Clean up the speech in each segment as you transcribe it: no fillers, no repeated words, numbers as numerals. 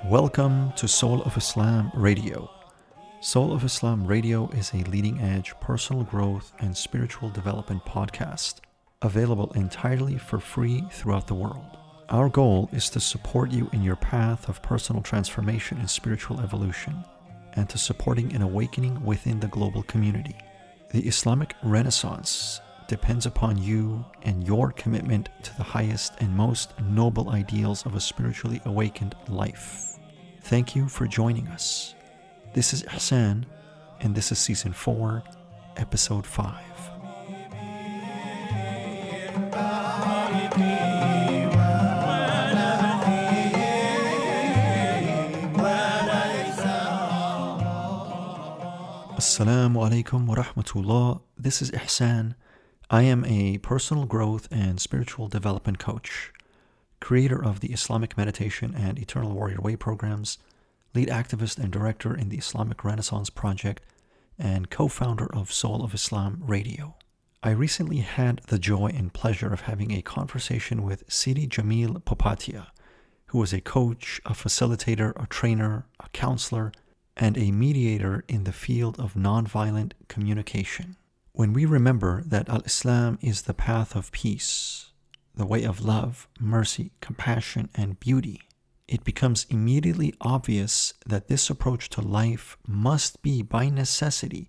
Welcome to Soul of Islam Radio. Soul of Islam Radio is a leading-edge personal growth and spiritual development podcast, available entirely for free throughout the world. Our goal is to support you in your path of personal transformation and spiritual evolution, and to supporting an awakening within the global community. The Islamic Renaissance depends upon you and your commitment to the highest and most noble ideals of a spiritually awakened life. Thank you for joining us. This is Ihsan, and this is Season 4, Episode 5. Assalamu alaikum wa rahmatullah. This is Ihsan. I am a personal growth and spiritual development coach, creator of the Islamic Meditation and Eternal Warrior Way programs, lead activist and director in the Islamic Renaissance Project, and co-founder of Soul of Islam Radio. I recently had the joy and pleasure of having a conversation with Sidi Jamil Popatia, who is a coach, a facilitator, a trainer, a counselor, and a mediator in the field of nonviolent communication. When we remember that Al-Islam is the path of peace, the way of love, mercy, compassion, and beauty, it becomes immediately obvious that this approach to life must be, by necessity,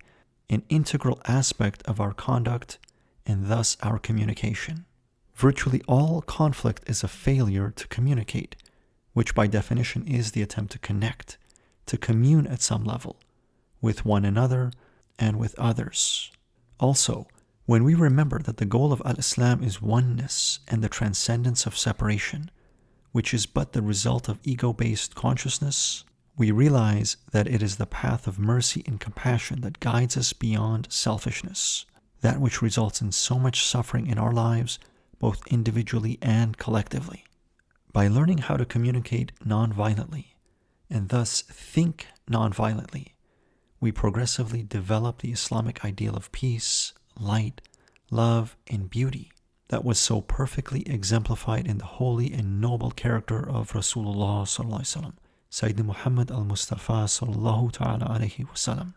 an integral aspect of our conduct and thus our communication. Virtually all conflict is a failure to communicate, which by definition is the attempt to connect, to commune at some level, with one another and with others. Also, when we remember that the goal of Al-Islam is oneness and the transcendence of separation, which is but the result of ego-based consciousness, we realize that it is the path of mercy and compassion that guides us beyond selfishness, that which results in so much suffering in our lives, both individually and collectively. By learning how to communicate non-violently, and thus think non-violently, we progressively develop the Islamic ideal of peace, light, love, and beauty that was so perfectly exemplified in the holy and noble character of Rasulullah sallallahu alaihi wasallam, Sayyidina Muhammad al-Mustafa sallallahu ta'ala alaihi wasallam.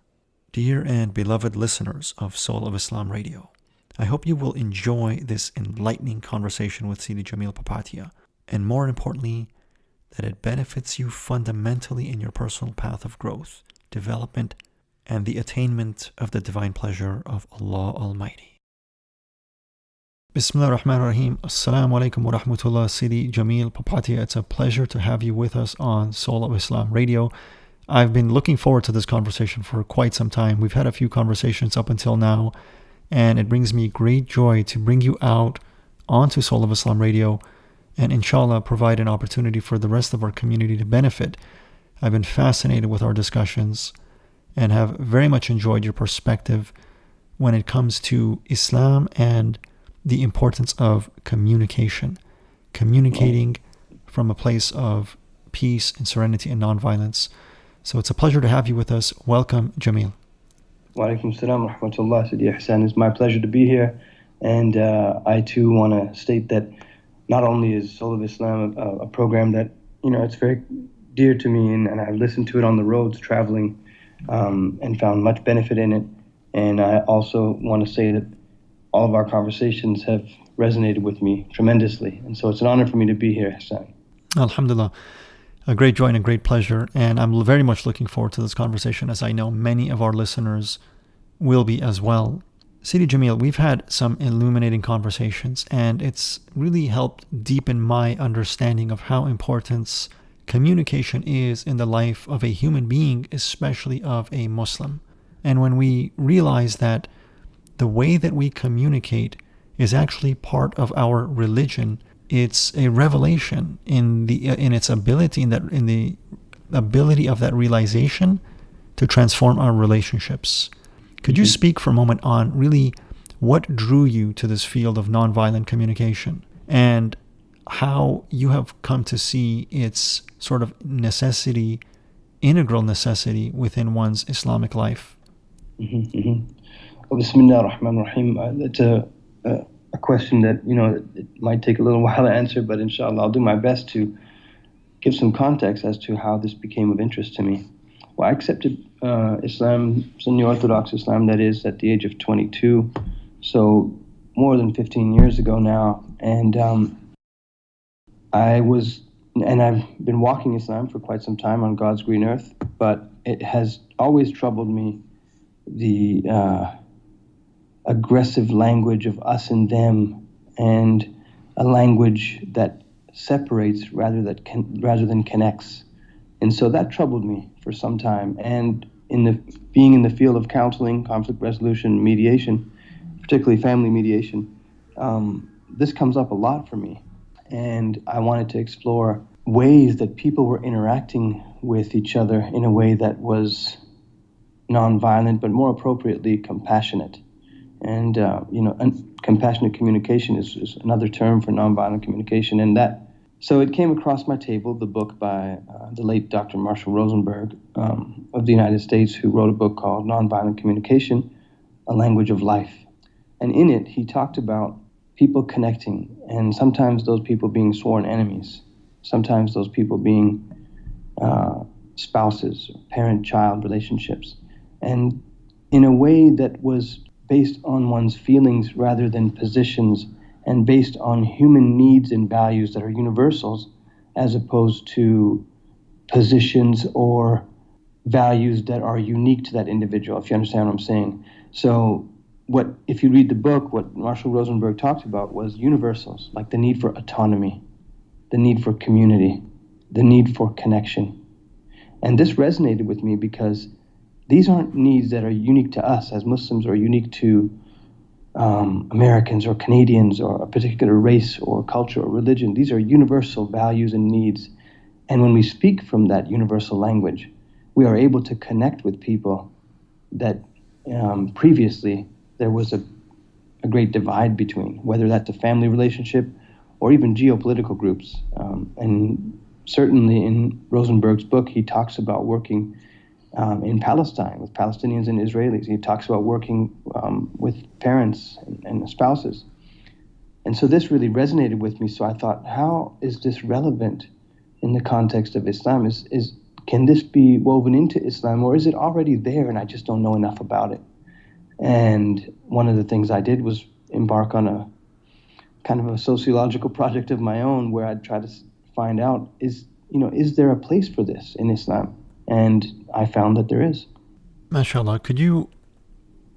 Dear and beloved listeners of Soul of Islam Radio, I hope you will enjoy this enlightening conversation with Sidi Jamil Popatia, and more importantly, that it benefits you fundamentally in your personal path of growth, development, and the attainment of the divine pleasure of Allah Almighty. Bismillah ar-Rahman ar-Rahim. Assalamu alaikum wa rahmatullah. Sidi Jamil Popatia, it's a pleasure to have you with us on Soul of Islam Radio. I've been looking forward to this conversation for quite some time. We've had a few conversations up until now, and it brings me great joy to bring you out onto Soul of Islam Radio and inshallah provide an opportunity for the rest of our community to benefit. I've been fascinated with our discussions and have very much enjoyed your perspective when it comes to Islam and the importance of communication, communicating from a place of peace and serenity and nonviolence. So it's a pleasure to have you with us. Welcome, Jamil. Wa alaikum salam wa rahmatullah. Sidi Ihsan, it's my pleasure to be here. And I too want to state that not only is Soul of Islam a program that, it's very dear to me, and I've listened to it on the roads traveling and found much benefit in it. And I also want to say that all of our conversations have resonated with me tremendously. And so it's an honor for me to be here, Hassan. Alhamdulillah. A great joy and a great pleasure. And I'm very much looking forward to this conversation, as I know many of our listeners will be as well. Sidi Jamil, we've had some illuminating conversations, and it's really helped deepen my understanding of how important communication is in the life of a human being, especially of a Muslim. And when we realize that the way that we communicate is actually part of our religion, it's a revelation in its ability, in the ability of that realization to transform our relationships. Could you speak for a moment on really what drew you to this field of nonviolent communication and how you have come to see its sort of necessity, integral necessity within one's Islamic life? Well, Bismillah ar-Rahman ar-Rahim. It's a question that, it might take a little while to answer, but inshallah, I'll do my best to give some context as to how this became of interest to me. Well, I accepted Islam, Sunni Orthodox Islam, that is, at the age of 22, so more than 15 years ago now. And I've been walking Islam for quite some time on God's green earth, but it has always troubled me, the aggressive language of us and them, and a language that separates rather than connects. And so that troubled me for some time. And being in the field of counseling, conflict resolution, mediation, particularly family mediation, this comes up a lot for me. And I wanted to explore ways that people were interacting with each other in a way that was nonviolent, but more appropriately compassionate. And compassionate communication is another term for nonviolent communication. So it came across my table, the book by the late Dr. Marshall Rosenberg of the United States, who wrote a book called Nonviolent Communication, A Language of Life. And in it, he talked about people connecting, and sometimes those people being sworn enemies, sometimes those people being spouses, parent-child relationships, and in a way that was based on one's feelings rather than positions, and based on human needs and values that are universals, as opposed to positions or values that are unique to that individual, if you understand what I'm saying. So if you read the book, what Marshall Rosenberg talked about was universals, like the need for autonomy, the need for community, the need for connection. And this resonated with me because these aren't needs that are unique to us as Muslims or unique to Americans or Canadians or a particular race or culture or religion. These are universal values and needs. And when we speak from that universal language, we are able to connect with people that previously there was a great divide between, whether that's a family relationship or even geopolitical groups. And certainly in Rosenberg's book, he talks about working in Palestine with Palestinians and Israelis. He talks about working with parents and spouses. And so this really resonated with me. So I thought, how is this relevant in the context of Islam? Can this be woven into Islam, or is it already there and I just don't know enough about it? And one of the things I did was embark on a kind of a sociological project of my own, where I'd try to find out, is there a place for this in Islam? And I found that there is. MashaAllah, could you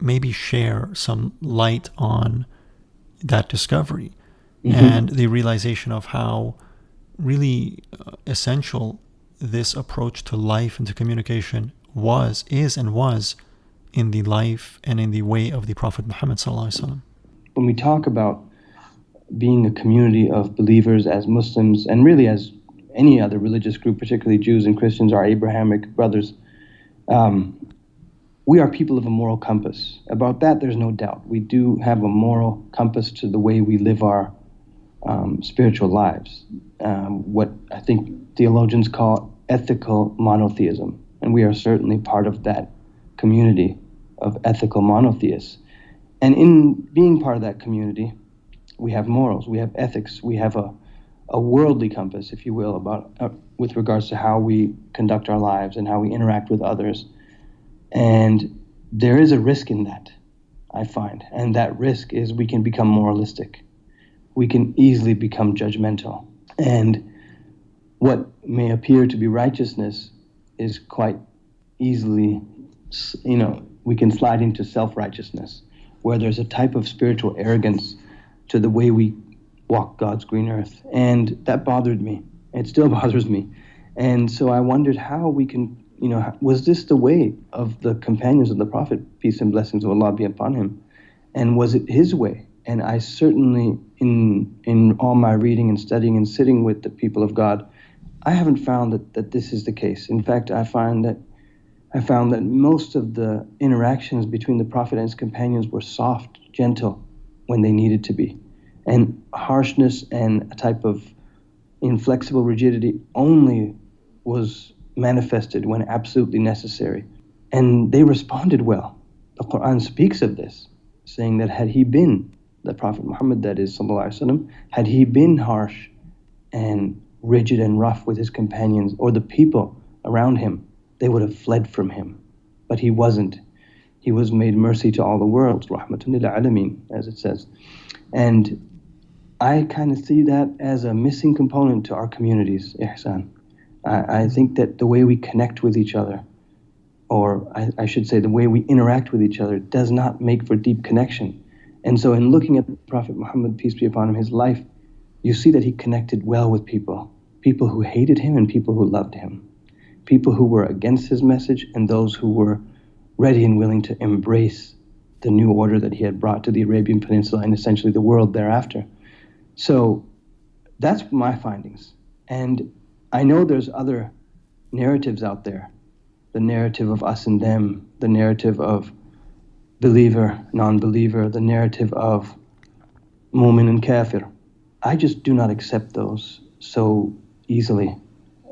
maybe share some light on that discovery and the realization of how really essential this approach to life and to communication was in the life and in the way of the Prophet Muhammad ﷺ? When we talk about being a community of believers as Muslims, and really as any other religious group, particularly Jews and Christians, our Abrahamic brothers, we are people of a moral compass. About that, there's no doubt. We do have a moral compass to the way we live our spiritual lives, what I think theologians call ethical monotheism. And we are certainly part of that community of ethical monotheists. And in being part of that community, we have morals, we have ethics, we have a worldly compass, if you will, about with regards to how we conduct our lives and how we interact with others. And there is a risk in that, I find. And that risk is we can become moralistic. We can easily become judgmental. And what may appear to be righteousness is quite easily, we can slide into self-righteousness, where there's a type of spiritual arrogance to the way we walk God's green earth. And that bothered me. It still bothers me. And so I wondered how we can, was this the way of the companions of the Prophet, peace and blessings of Allah be upon him? And was it his way? And I certainly, in all my reading and studying and sitting with the people of God, I haven't found that this is the case. In fact, I found that most of the interactions between the Prophet and his companions were soft, gentle, when they needed to be. And harshness and a type of inflexible rigidity only was manifested when absolutely necessary. And they responded well. The Quran speaks of this, saying that had he been, the Prophet Muhammad, that is, sallallahu alaihi wasallam, had he been harsh and rigid and rough with his companions or the people around him, they would have fled from him. But he wasn't. He was made mercy to all the worlds, rahmatun lil alameen, as it says. And I kind of see that as a missing component to our communities, ihsan. I think that the way we connect with each other, or I should say the way we interact with each other, does not make for deep connection. And so in looking at the Prophet Muhammad, peace be upon him, his life, you see that he connected well with people who hated him and people who loved him, people who were against his message and those who were ready and willing to embrace the new order that he had brought to the Arabian Peninsula and essentially the world thereafter. So that's my findings. And I know there's other narratives out there, the narrative of us and them, the narrative of believer, non-believer, the narrative of mu'min and kafir. I just do not accept those so easily.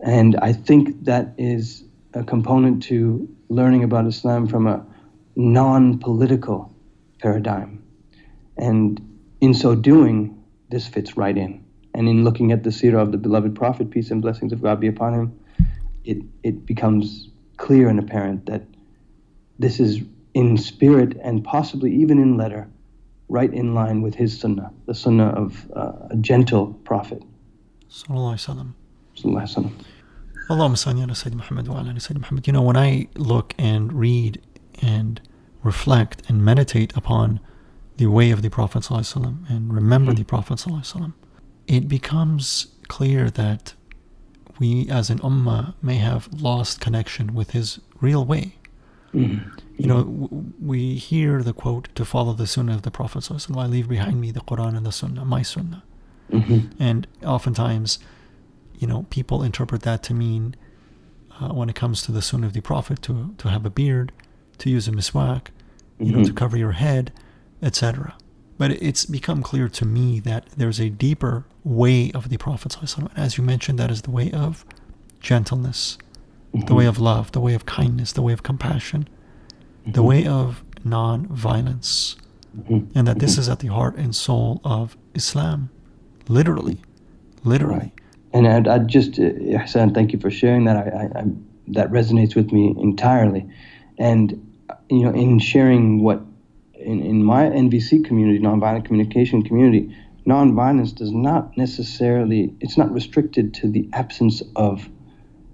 And I think that is a component to learning about Islam from a non-political paradigm. And in so doing, this fits right in. And in looking at the seerah of the beloved Prophet, peace and blessings of God be upon him, it becomes clear and apparent that this is in spirit and possibly even in letter, right in line with his sunnah, the sunnah of a gentle prophet. Sallallahu Alaihi Wasallam. Sallallahu Alaihi Wasallam. Allahumma salli ala Sayyidina Muhammad wa ala ali Sayyidina Muhammad. You know, when I look and read and reflect and meditate upon the way of the Prophet Sallallahu Alaihi Wasallam and remember the Prophet Sallallahu Alaihi Wasallam, it becomes clear that we as an ummah may have lost connection with his real way. You know, we hear the quote, to follow the sunnah of the Prophet Sallallahu Alaihi Wasallam, I leave behind me the Quran and the sunnah, my sunnah. And oftentimes, you know, people interpret that to mean, when it comes to the sunnah of the Prophet, to have a beard, to use a miswak, you know, to cover your head, etc. But it's become clear to me that there's a deeper way of the Prophet ﷺ. And as you mentioned, that is the way of gentleness, the way of love, the way of kindness, the way of compassion, the way of non-violence. And that this is at the heart and soul of Islam. Literally. Right. And I just, Ihsan, thank you for sharing that. I that resonates with me entirely. And, you know, in sharing what, in my NVC community, Nonviolent Communication community, nonviolence does not necessarily, it's not restricted to the absence of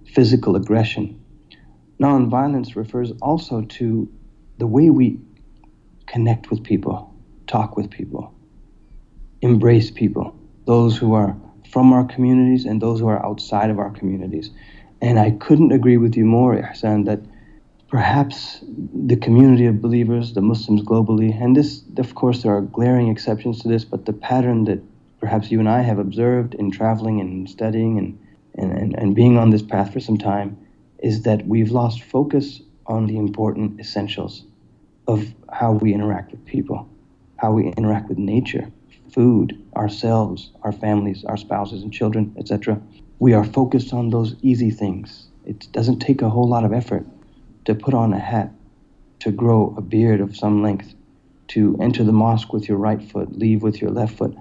physical aggression. Nonviolence refers also to the way we connect with people, talk with people, embrace people, those who are from our communities and those who are outside of our communities. And I couldn't agree with you more, Ihsan, that perhaps the community of believers, the Muslims globally, and this, of course, there are glaring exceptions to this, but the pattern that perhaps you and I have observed in traveling and studying and being on this path for some time is that we've lost focus on the important essentials of how we interact with people, how we interact with nature, food, ourselves, our families, our spouses and children, etc. We are focused on those easy things. It doesn't take a whole lot of effort to put on a hat, to grow a beard of some length, to enter the mosque with your right foot, leave with your left foot.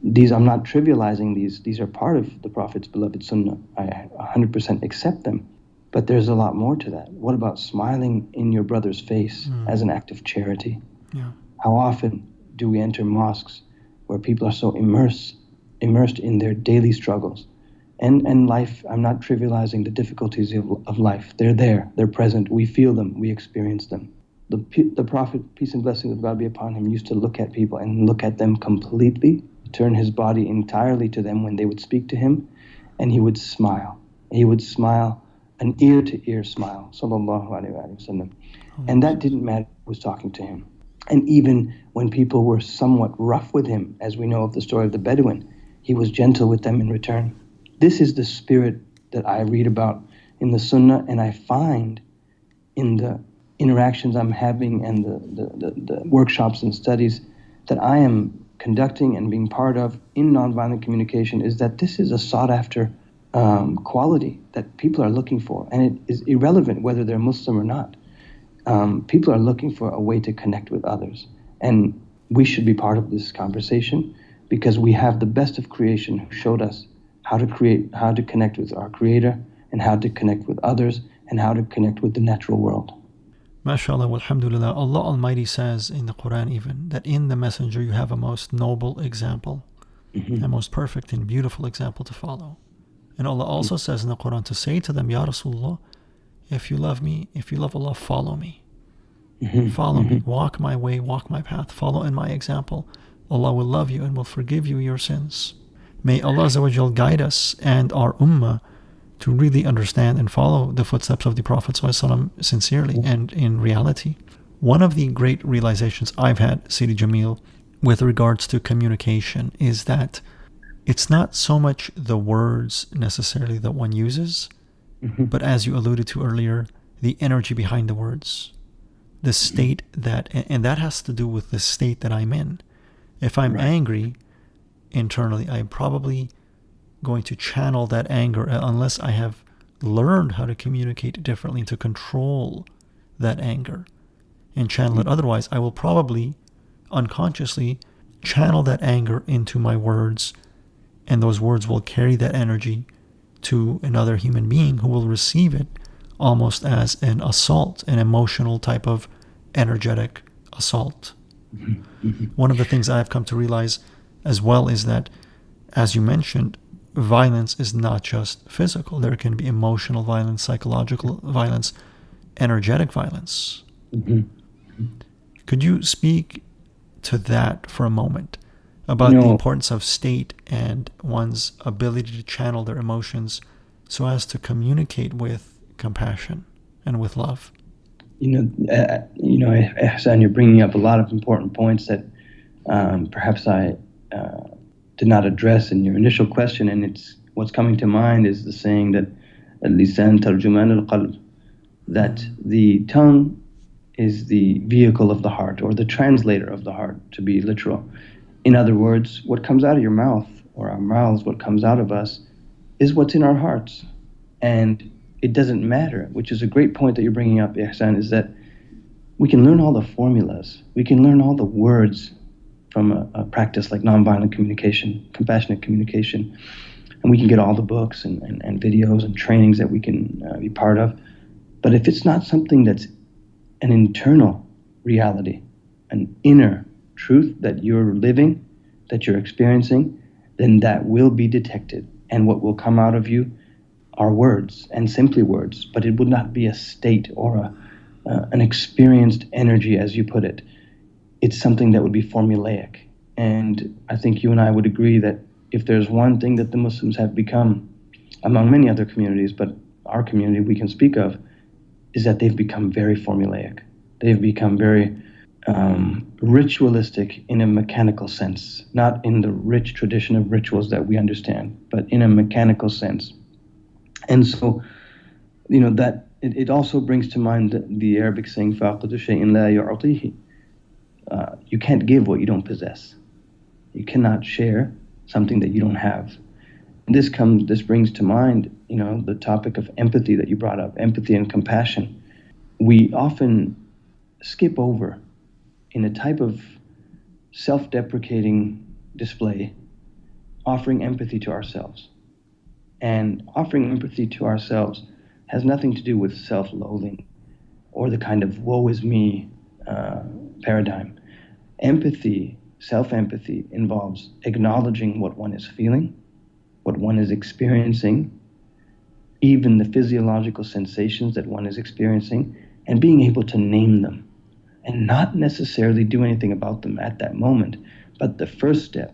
These, I'm not trivializing these. These are part of the Prophet's beloved sunnah. I 100% accept them. But there's a lot more to that. What about smiling in your brother's face as an act of charity? Yeah. How often do we enter mosques where people are so immersed in their daily struggles? And life, I'm not trivializing the difficulties of life. They're there, they're present, we feel them, we experience them. The Prophet, peace and blessings of God be upon him, used to look at people and look at them completely, turn his body entirely to them when they would speak to him, and he would smile. He would smile, an ear-to-ear smile, sallallahu alayhi wa sallam. And that didn't matter who was talking to him. And even when people were somewhat rough with him, as we know of the story of the Bedouin, he was gentle with them in return. This is the spirit that I read about in the Sunnah, and I find in the interactions I'm having and the workshops and studies that I am conducting and being part of in nonviolent communication, is that this is a sought-after quality that people are looking for, and it is irrelevant whether they're Muslim or not. People are looking for a way to connect with others, and we should be part of this conversation because we have the best of creation who showed us how to connect with our Creator, and how to connect with others, and how to connect with the natural world. MashaAllah, alhamdulillah. Allah Almighty says in the Quran even that in the messenger you have a most noble example, a most perfect and beautiful example to follow. And Allah also says in the Quran to say to them, Ya Rasulullah, if you love me, if you love Allah, follow me. Follow me, walk my way, walk my path, follow in my example. Allah will love you and will forgive you your sins. May Allah Azza wa Jal guide us and our ummah to really understand and follow the footsteps of the Prophet ﷺ sincerely and in reality. One of the great realizations I've had, Sidi Jamil, with regards to communication is that it's not so much the words necessarily that one uses, but as you alluded to earlier, the energy behind the words, the state that, and that has to do with the state that I'm in. If I'm angry internally, I'm probably going to channel that anger unless I have learned how to communicate differently to control that anger and channel it. Otherwise, I will probably unconsciously channel that anger into my words, and those words will carry that energy to another human being who will receive it almost as an assault, an emotional type of energetic assault. One of the things I've come to realize as well is that, as you mentioned, violence is not just physical. There can be emotional violence, psychological violence, energetic violence. Could you speak to that for a moment about the importance of state and one's ability to channel their emotions so as to communicate with compassion and with love? Ihsan, you're bringing up a lot of important points that perhaps I did not address in your initial question, and it's what's coming to mind is the saying that al-lisan tarjuman al-qalb, that the tongue is the vehicle of the heart, or the translator of the heart, to be literal. In other words, what comes out of your mouth, or our mouths, what comes out of us, is what's in our hearts. And it doesn't matter, which is a great point that you're bringing up, Ihsan, is that we can learn all the formulas, we can learn all the words from a practice like nonviolent communication, compassionate communication, and we can get all the books and videos and trainings that we can be part of. But if it's not something that's an internal reality, an inner truth that you're living, that you're experiencing, then that will be detected. And what will come out of you are words, and simply words, but it would not be a state or an experienced energy, as you put it. It's something that would be formulaic. And I think you and I would agree that if there's one thing that the Muslims have become, among many other communities, but our community we can speak of, is that they've become very formulaic. They've become very ritualistic in a mechanical sense, not in the rich tradition of rituals that we understand, but in a mechanical sense. And so, that it also brings to mind the Arabic saying, فَاقِدُ شَيْءٍ لَا يُعْطِيهِ. You can't give what you don't possess. You cannot share something that you don't have. And this brings to mind, the topic of empathy that you brought up, empathy and compassion. We often skip over in a type of self-deprecating display, offering empathy to ourselves. And offering empathy to ourselves has nothing to do with self-loathing or the kind of woe is me paradigm. Empathy, self-empathy, involves acknowledging what one is feeling, what one is experiencing, even the physiological sensations that one is experiencing, and being able to name them and not necessarily do anything about them at that moment. But the first step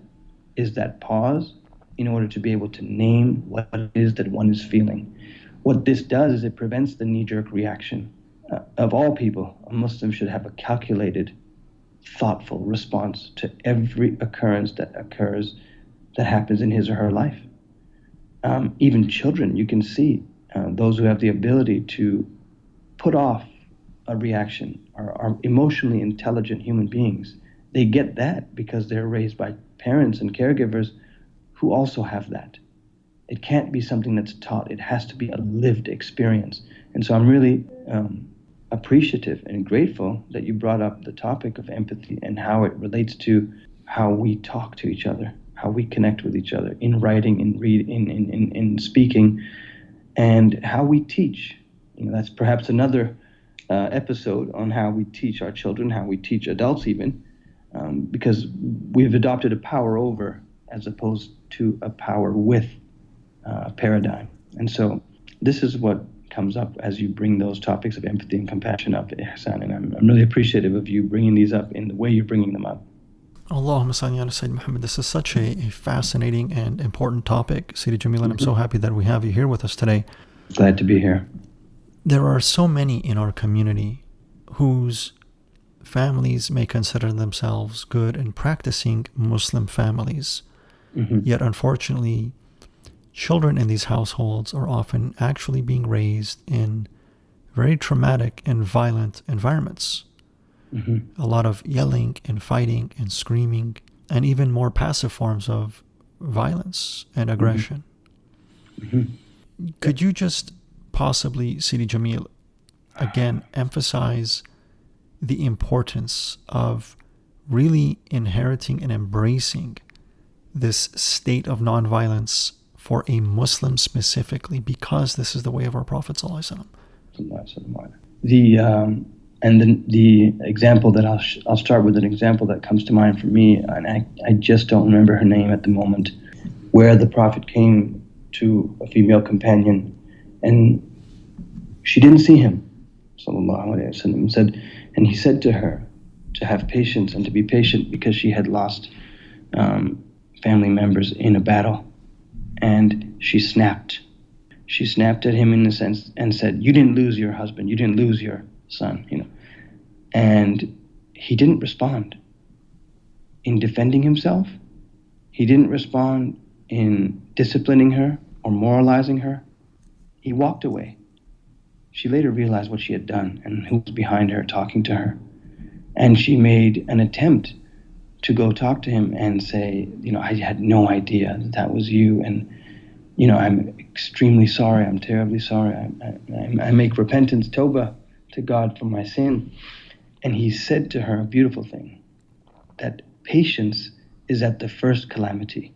is that pause in order to be able to name what it is that one is feeling. What this does is it prevents the knee-jerk reaction. Of all people, a Muslim should have a calculated, thoughtful response to every occurrence that happens in his or her life. Even children, you can see those who have the ability to put off a reaction are emotionally intelligent human beings. They get that because they're raised by parents and caregivers who also have that. It can't be something that's taught. It has to be a lived experience. And so I'm really appreciative and grateful that you brought up the topic of empathy and how it relates to how we talk to each other. how we connect with each other in writing, in speaking, and how we teach. That's perhaps another episode on how we teach our children, how we teach adults even, because we've adopted a power over as opposed to a power with paradigm. And so this is what comes up as you bring those topics of empathy and compassion up, Ihsan, and I'm really appreciative of you bringing these up in the way you're bringing them up. Allahumma salli ala Sayyidina Muhammad. This is such a fascinating and important topic, Sayyidi Jamil, and I'm so happy that we have you here with us today. Glad to be here. There are so many in our community whose families may consider themselves good and practicing Muslim families. Yet unfortunately, children in these households are often actually being raised in very traumatic and violent environments. A lot of yelling and fighting and screaming, and even more passive forms of violence and aggression. Could you just possibly, Sidi Jamil, again emphasize the importance of really inheriting and embracing this state of nonviolence for a Muslim specifically, because this is the way of our Prophet ﷺ? The example that I'll start with, an example that comes to mind for me, and I just don't remember her name at the moment, where the Prophet came to a female companion and she didn't see him, sallallahu alaihi wasallam, and he said to her to have patience and to be patient because she had lost family members in a battle, and she snapped. She snapped at him in the sense and said, "You didn't lose your husband, you didn't lose your son," And he didn't respond in defending himself. He didn't respond in disciplining her or moralizing her. He walked away. She later realized what she had done and who was behind her talking to her. And she made an attempt to go talk to him and say, I had no idea that was you. And, I'm extremely sorry. I'm terribly sorry. I make repentance, tawbah, to God for my sin. And he said to her a beautiful thing, that patience is at the first calamity.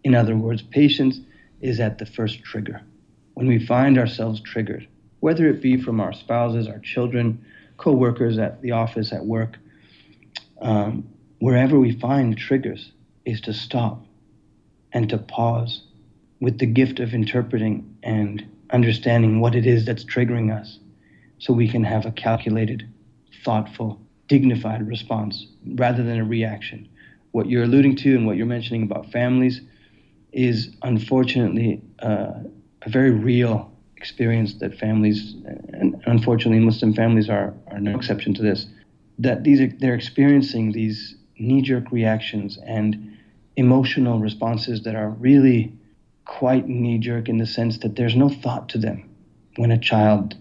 In other words, patience is at the first trigger. When we find ourselves triggered, whether it be from our spouses, our children, co-workers at the office, at work, wherever we find triggers, is to stop and to pause with the gift of interpreting and understanding what it is that's triggering us, so we can have a calculated, thoughtful, dignified response rather than a reaction. What you're alluding to and what you're mentioning about families is unfortunately a very real experience that families, and unfortunately Muslim families are no exception to this, that they're experiencing these knee-jerk reactions and emotional responses that are really quite knee-jerk, in the sense that there's no thought to them. When a child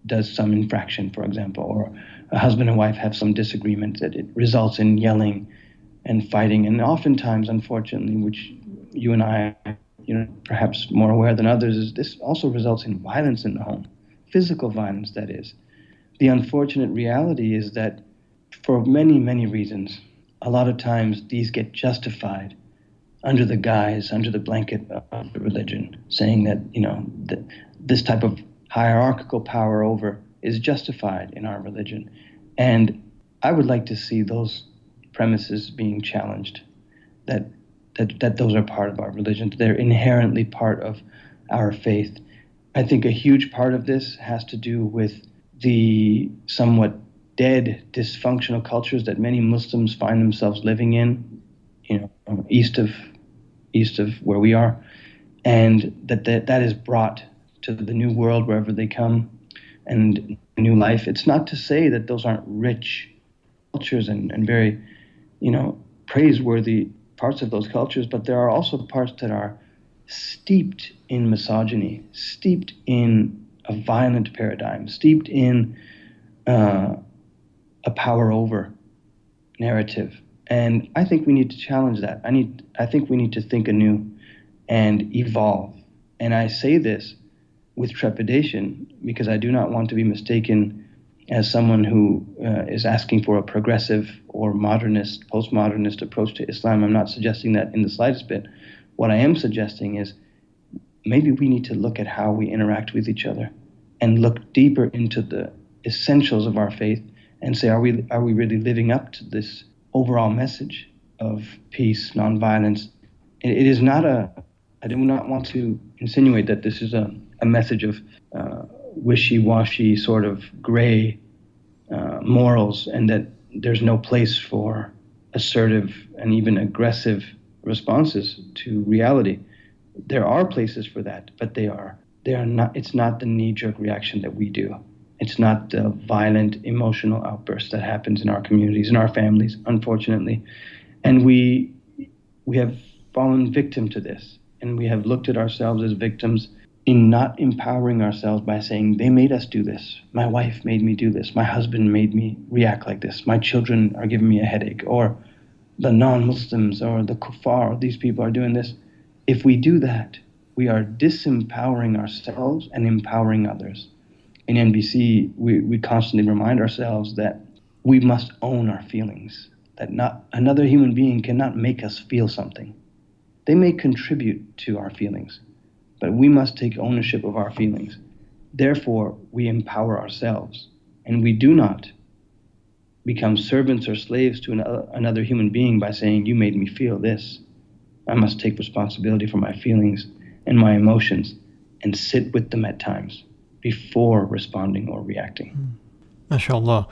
does some infraction, for example, or a husband and wife have some disagreement, that it results in yelling and fighting. And oftentimes, unfortunately, which you and I are perhaps more aware than others, is this also results in violence in the home, physical violence, that is. The unfortunate reality is that for many, many reasons, a lot of times these get justified under the guise, under the blanket of the religion, saying that, that this type of hierarchical power over is justified in our religion. And I would like to see those premises being challenged, that those are part of our religion, they're inherently part of our faith. I think a huge part of this has to do with the somewhat dead, dysfunctional cultures that many Muslims find themselves living in, east of where we are, and that is brought to the new world wherever they come, and new life. It's not to say that those aren't rich cultures and very, praiseworthy parts of those cultures, but there are also parts that are steeped in misogyny, steeped in a violent paradigm, steeped in a power over narrative. And I think we need to challenge that. I think we need to think anew and evolve. And I say this with trepidation because I do not want to be mistaken as someone who is asking for a progressive or modernist, postmodernist approach to Islam. I'm not suggesting that in the slightest bit. What I am suggesting is maybe we need to look at how we interact with each other and look deeper into the essentials of our faith and say, are we really living up to this overall message of peace, nonviolence? It is not I do not want to insinuate that this is a message of wishy-washy sort of gray morals, and that there's no place for assertive and even aggressive responses to reality. There are places for that, but they are not. It's not the knee-jerk reaction that we do. It's not the violent emotional outburst that happens in our communities, in our families, unfortunately. And we have fallen victim to this, and we have looked at ourselves as victims in not empowering ourselves by saying, they made us do this. My wife made me do this. My husband made me react like this. My children are giving me a headache. Or the non-Muslims or the kuffar, these people are doing this. If we do that, we are disempowering ourselves and empowering others. In NBC, we constantly remind ourselves that we must own our feelings, that not another human being cannot make us feel something. They may contribute to our feelings, but we must take ownership of our feelings. Therefore, we empower ourselves, and we do not become servants or slaves to another human being by saying, you made me feel this. I must take responsibility for my feelings and my emotions and sit with them at times before responding or reacting. MashaAllah.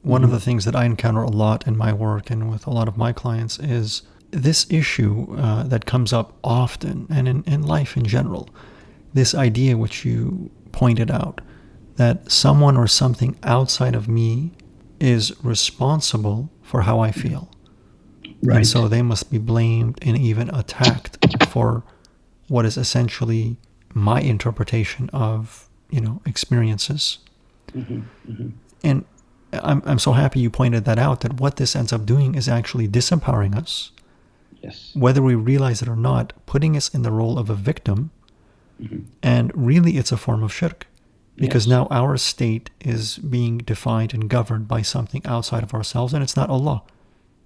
One of the things that I encounter a lot in my work and with a lot of my clients is this issue that comes up often and in life in general. This idea which you pointed out, that someone or something outside of me is responsible for how I feel. Right. And so they must be blamed and even attacked for what is essentially my interpretation of, experiences. And I'm so happy you pointed that out, that what this ends up doing is actually disempowering us. Yes. Whether we realize it or not, putting us in the role of a victim. And really it's a form of shirk. Because now our state is being defined and governed by something outside of ourselves, and it's not Allah.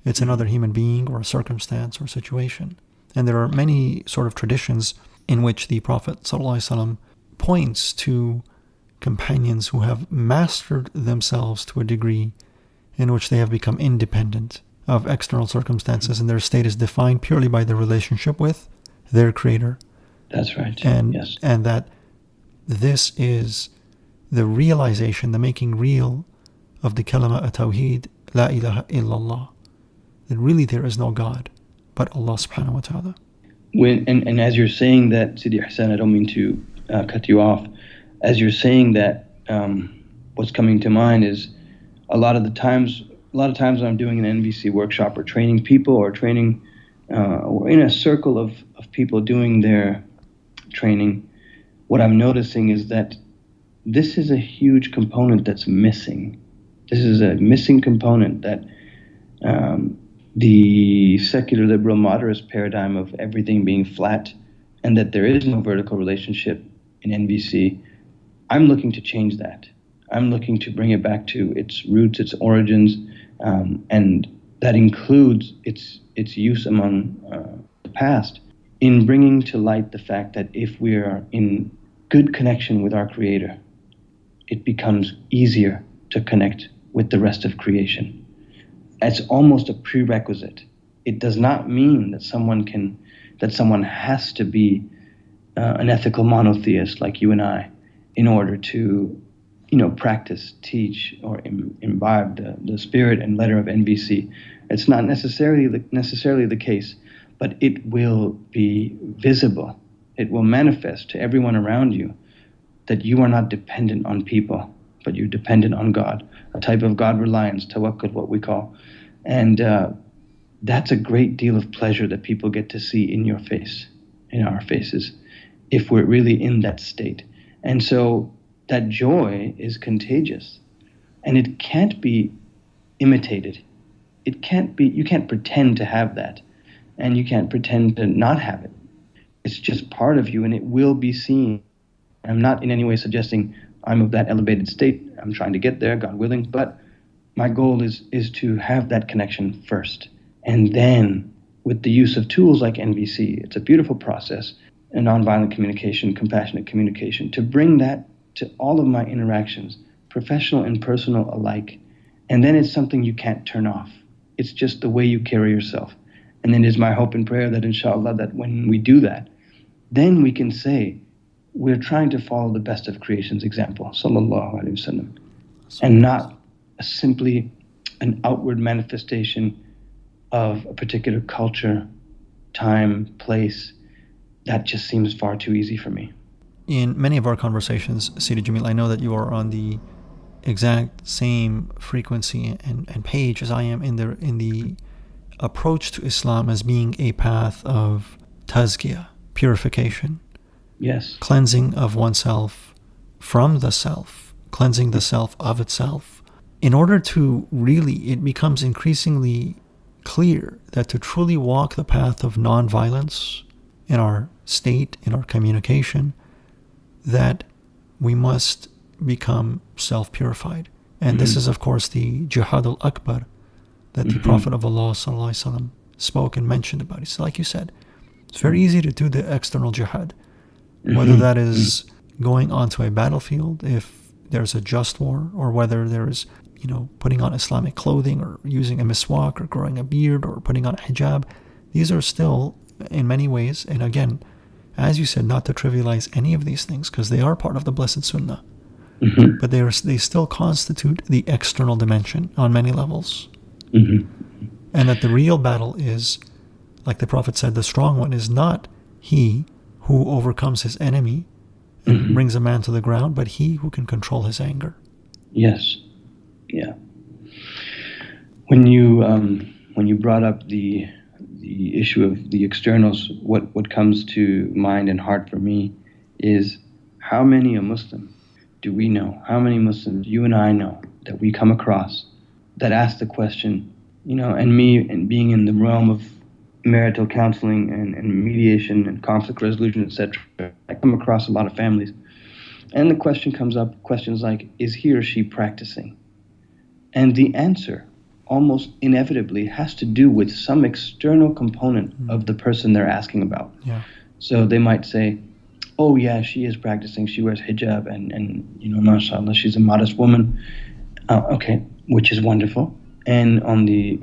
It's another human being or a circumstance or situation. And there are many sort of traditions in which the Prophet ﷺ points to companions who have mastered themselves to a degree in which they have become independent of external circumstances, and their state is defined purely by their relationship with their Creator. That's right. And yes. And that this is the realization, the making real of the kalima at-tawheed, la ilaha illallah. That really there is no God but Allah subhanahu wa ta'ala. And as you're saying that, Sidi Ihsan, I don't mean to cut you off. As you're saying that, what's coming to mind is a lot of times when I'm doing an NVC workshop or training people or training or in a circle of people doing their training, what I'm noticing is that this is a huge component that's missing. This is a missing component that the secular liberal moderate paradigm of everything being flat and that there is no vertical relationship in NVC, I'm looking to change that. I'm looking to bring it back to its roots, its origins, and that includes its use among the past, in bringing to light the fact that if we are in good connection with our Creator, it becomes easier to connect with the rest of creation. It's almost a prerequisite. It does not mean that someone has to be an ethical monotheist like you and I in order to, practice, teach, or imbibe the spirit and letter of NVC. It's not necessarily the case, but it will be visible. It will manifest to everyone around you that you are not dependent on people, but you're dependent on God, a type of God reliance, tawakkul, what we call. And that's a great deal of pleasure that people get to see in your face, in our faces, if we're really in that state. And so that joy is contagious, and it can't be imitated. You can't pretend to have that, and you can't pretend to not have it. It's just part of you, and it will be seen. I'm not in any way suggesting I'm of that elevated state. I'm trying to get there, God willing. But my goal is to have that connection first. And then with the use of tools like NVC, it's a beautiful process, and nonviolent communication, compassionate communication, to bring that to all of my interactions, professional and personal alike. And then it's something you can't turn off. It's just the way you carry yourself. And then it is my hope and prayer that inshallah, that when we do that, then we can say, we're trying to follow the best of creation's example, sallallahu alaihi wasallam, and not simply an outward manifestation of a particular culture, time, place. That just seems far too easy for me. In many of our conversations, Sidi Jamil, I know that you are on the exact same frequency and page as I am in the approach to Islam as being a path of tazkiyah, purification. Yes. Cleansing of oneself from the self, cleansing the self of itself. In order to really, it becomes increasingly clear that to truly walk the path of nonviolence in our state, in our communication, that we must become self-purified. And this is, of course, the jihad al-akbar that the Prophet of Allah ﷺ spoke and mentioned about. It's like you said, it's very easy to do the external jihad, whether that is going onto a battlefield if there's a just war, or whether there is, putting on Islamic clothing, or using a miswak, or growing a beard, or putting on a hijab. These are still, in many ways, and again, as you said, not to trivialize any of these things, because they are part of the Blessed Sunnah, but they still constitute the external dimension on many levels. And that the real battle is, like the Prophet said, the strong one is not he who overcomes his enemy and brings a man to the ground, but he who can control his anger. Yes. Yeah. When you brought up the issue of the externals, what comes to mind and heart for me is, how many a Muslim do we know? How many Muslims you and I know that we come across that ask the question, and me, and being in the realm of marital counseling and mediation and conflict resolution, etc., I come across a lot of families, and the question comes up, questions like, is he or she practicing? And the answer almost inevitably has to do with some external component of the person they're asking about. Yeah. So they might say, oh yeah, she is practicing, she wears hijab, and mashallah, she's a modest woman. Okay, which is wonderful. And on the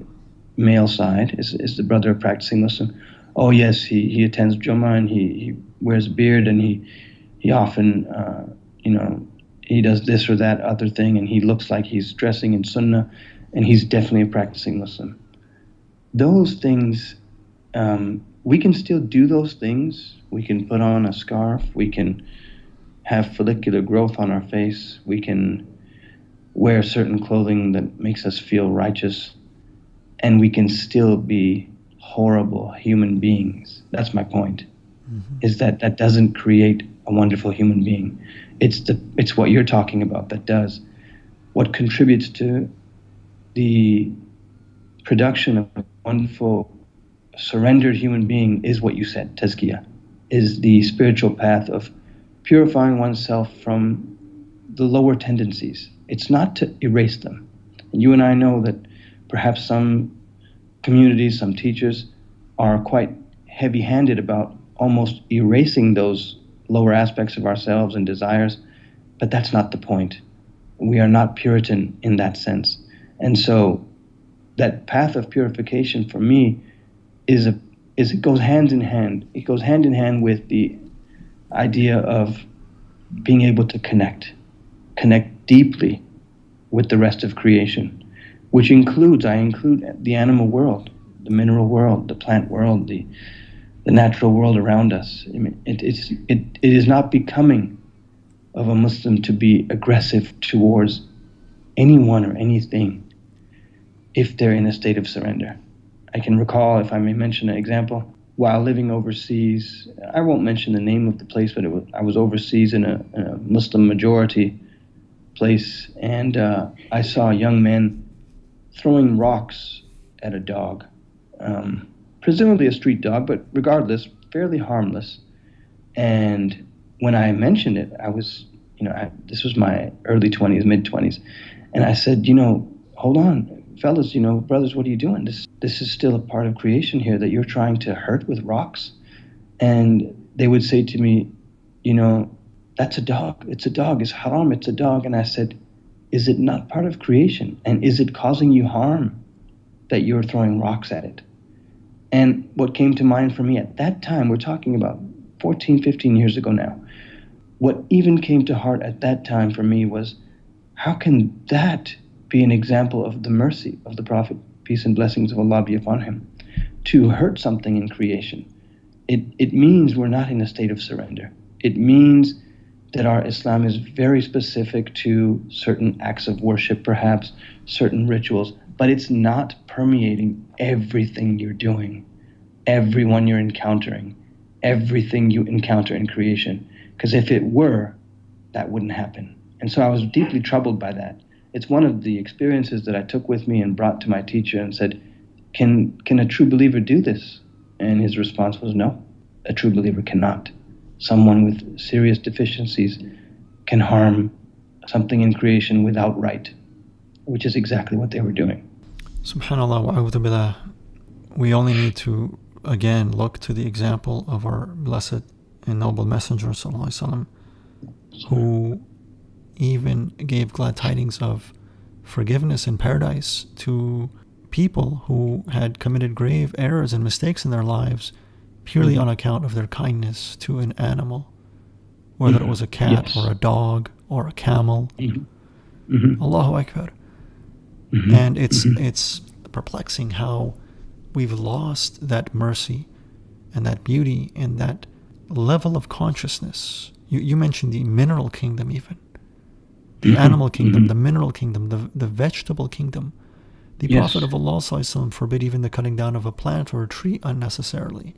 male side is the brother a practicing Muslim. Oh yes, he attends Jummah, and he wears a beard, and he often he does this or that other thing, and he looks like he's dressing in Sunnah, and he's definitely a practicing Muslim. Those things, we can still do those things. We can put on a scarf. We can have follicular growth on our face. We can wear certain clothing that makes us feel righteous, and we can still be horrible human beings. That's my point, is that doesn't create a wonderful human being. It's what you're talking about that does. What contributes to the production of a wonderful, surrendered human being is what you said, tazkiyah, is the spiritual path of purifying oneself from the lower tendencies. It's not to erase them. And you and I know that perhaps some communities, some teachers are quite heavy-handed about almost erasing those lower aspects of ourselves and desires, but that's not the point. We are not Puritan in that sense. And so that path of purification for me it goes hand in hand. It goes hand in hand with the idea of being able to connect deeply with the rest of creation, which I include the animal world, the mineral world, the plant world, the natural world around us. I mean, it is not becoming of a Muslim to be aggressive towards anyone or anything if they're in a state of surrender. I can recall, if I may mention an example, while living overseas, I won't mention the name of the place, but I was overseas in a Muslim majority place, and I saw young men throwing rocks at a dog, presumably a street dog, but regardless, fairly harmless. And when I mentioned it, I was this was my early 20s, mid 20s. And I said, hold on, fellas, brothers, what are you doing? This is still a part of creation here that you're trying to hurt with rocks. And they would say to me, that's a dog. It's a dog. It's haram. It's a dog. And I said, is it not part of creation? And is it causing you harm that you're throwing rocks at it? And what came to mind for me at that time, we're talking about 14, 15 years ago now, what even came to heart at that time for me was, how can that be an example of the mercy of the Prophet, peace and blessings of Allah be upon him, to hurt something in creation? It means we're not in a state of surrender. It means that our Islam is very specific to certain acts of worship, perhaps, certain rituals, but it's not permeating everything you're doing, everyone you're encountering, everything you encounter in creation. Because if it were, that wouldn't happen. And so I was deeply troubled by that. It's one of the experiences that I took with me and brought to my teacher and said, can a true believer do this? And his response was no, a true believer cannot. Someone with serious deficiencies can harm something in creation without right, which is exactly what they were doing. Subhanallah wa a'udhu billah. We only need to, again, look to the example of our blessed and noble Messenger, sallallahu alaihi wasallam, who even gave glad tidings of forgiveness in paradise to people who had committed grave errors and mistakes in their lives purely on account of their kindness to an animal, whether it was a cat or a dog or a camel. Allahu Akbar. And it's perplexing how we've lost that mercy and that beauty and that level of consciousness. You mentioned the mineral kingdom even. The animal kingdom, the mineral kingdom, the vegetable kingdom. The Prophet of Allah ﷺ forbid even the cutting down of a plant or a tree unnecessarily.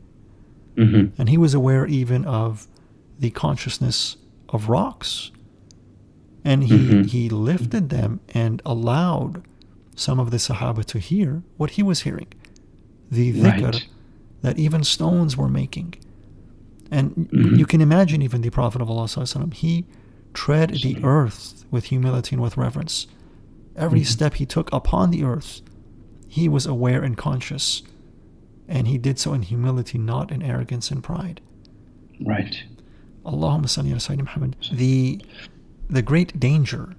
And he was aware even of the consciousness of rocks. And he lifted them and allowed some of the Sahaba to hear what he was hearing. The dhikr that even stones were making. And you can imagine even the Prophet of Allah ﷺ, he tread the earth with humility and with reverence. Every step he took upon the earth, he was aware and conscious. And he did so in humility, not in arrogance and pride. Right. Allahumma salli ala Sayyidina Muhammad. The great danger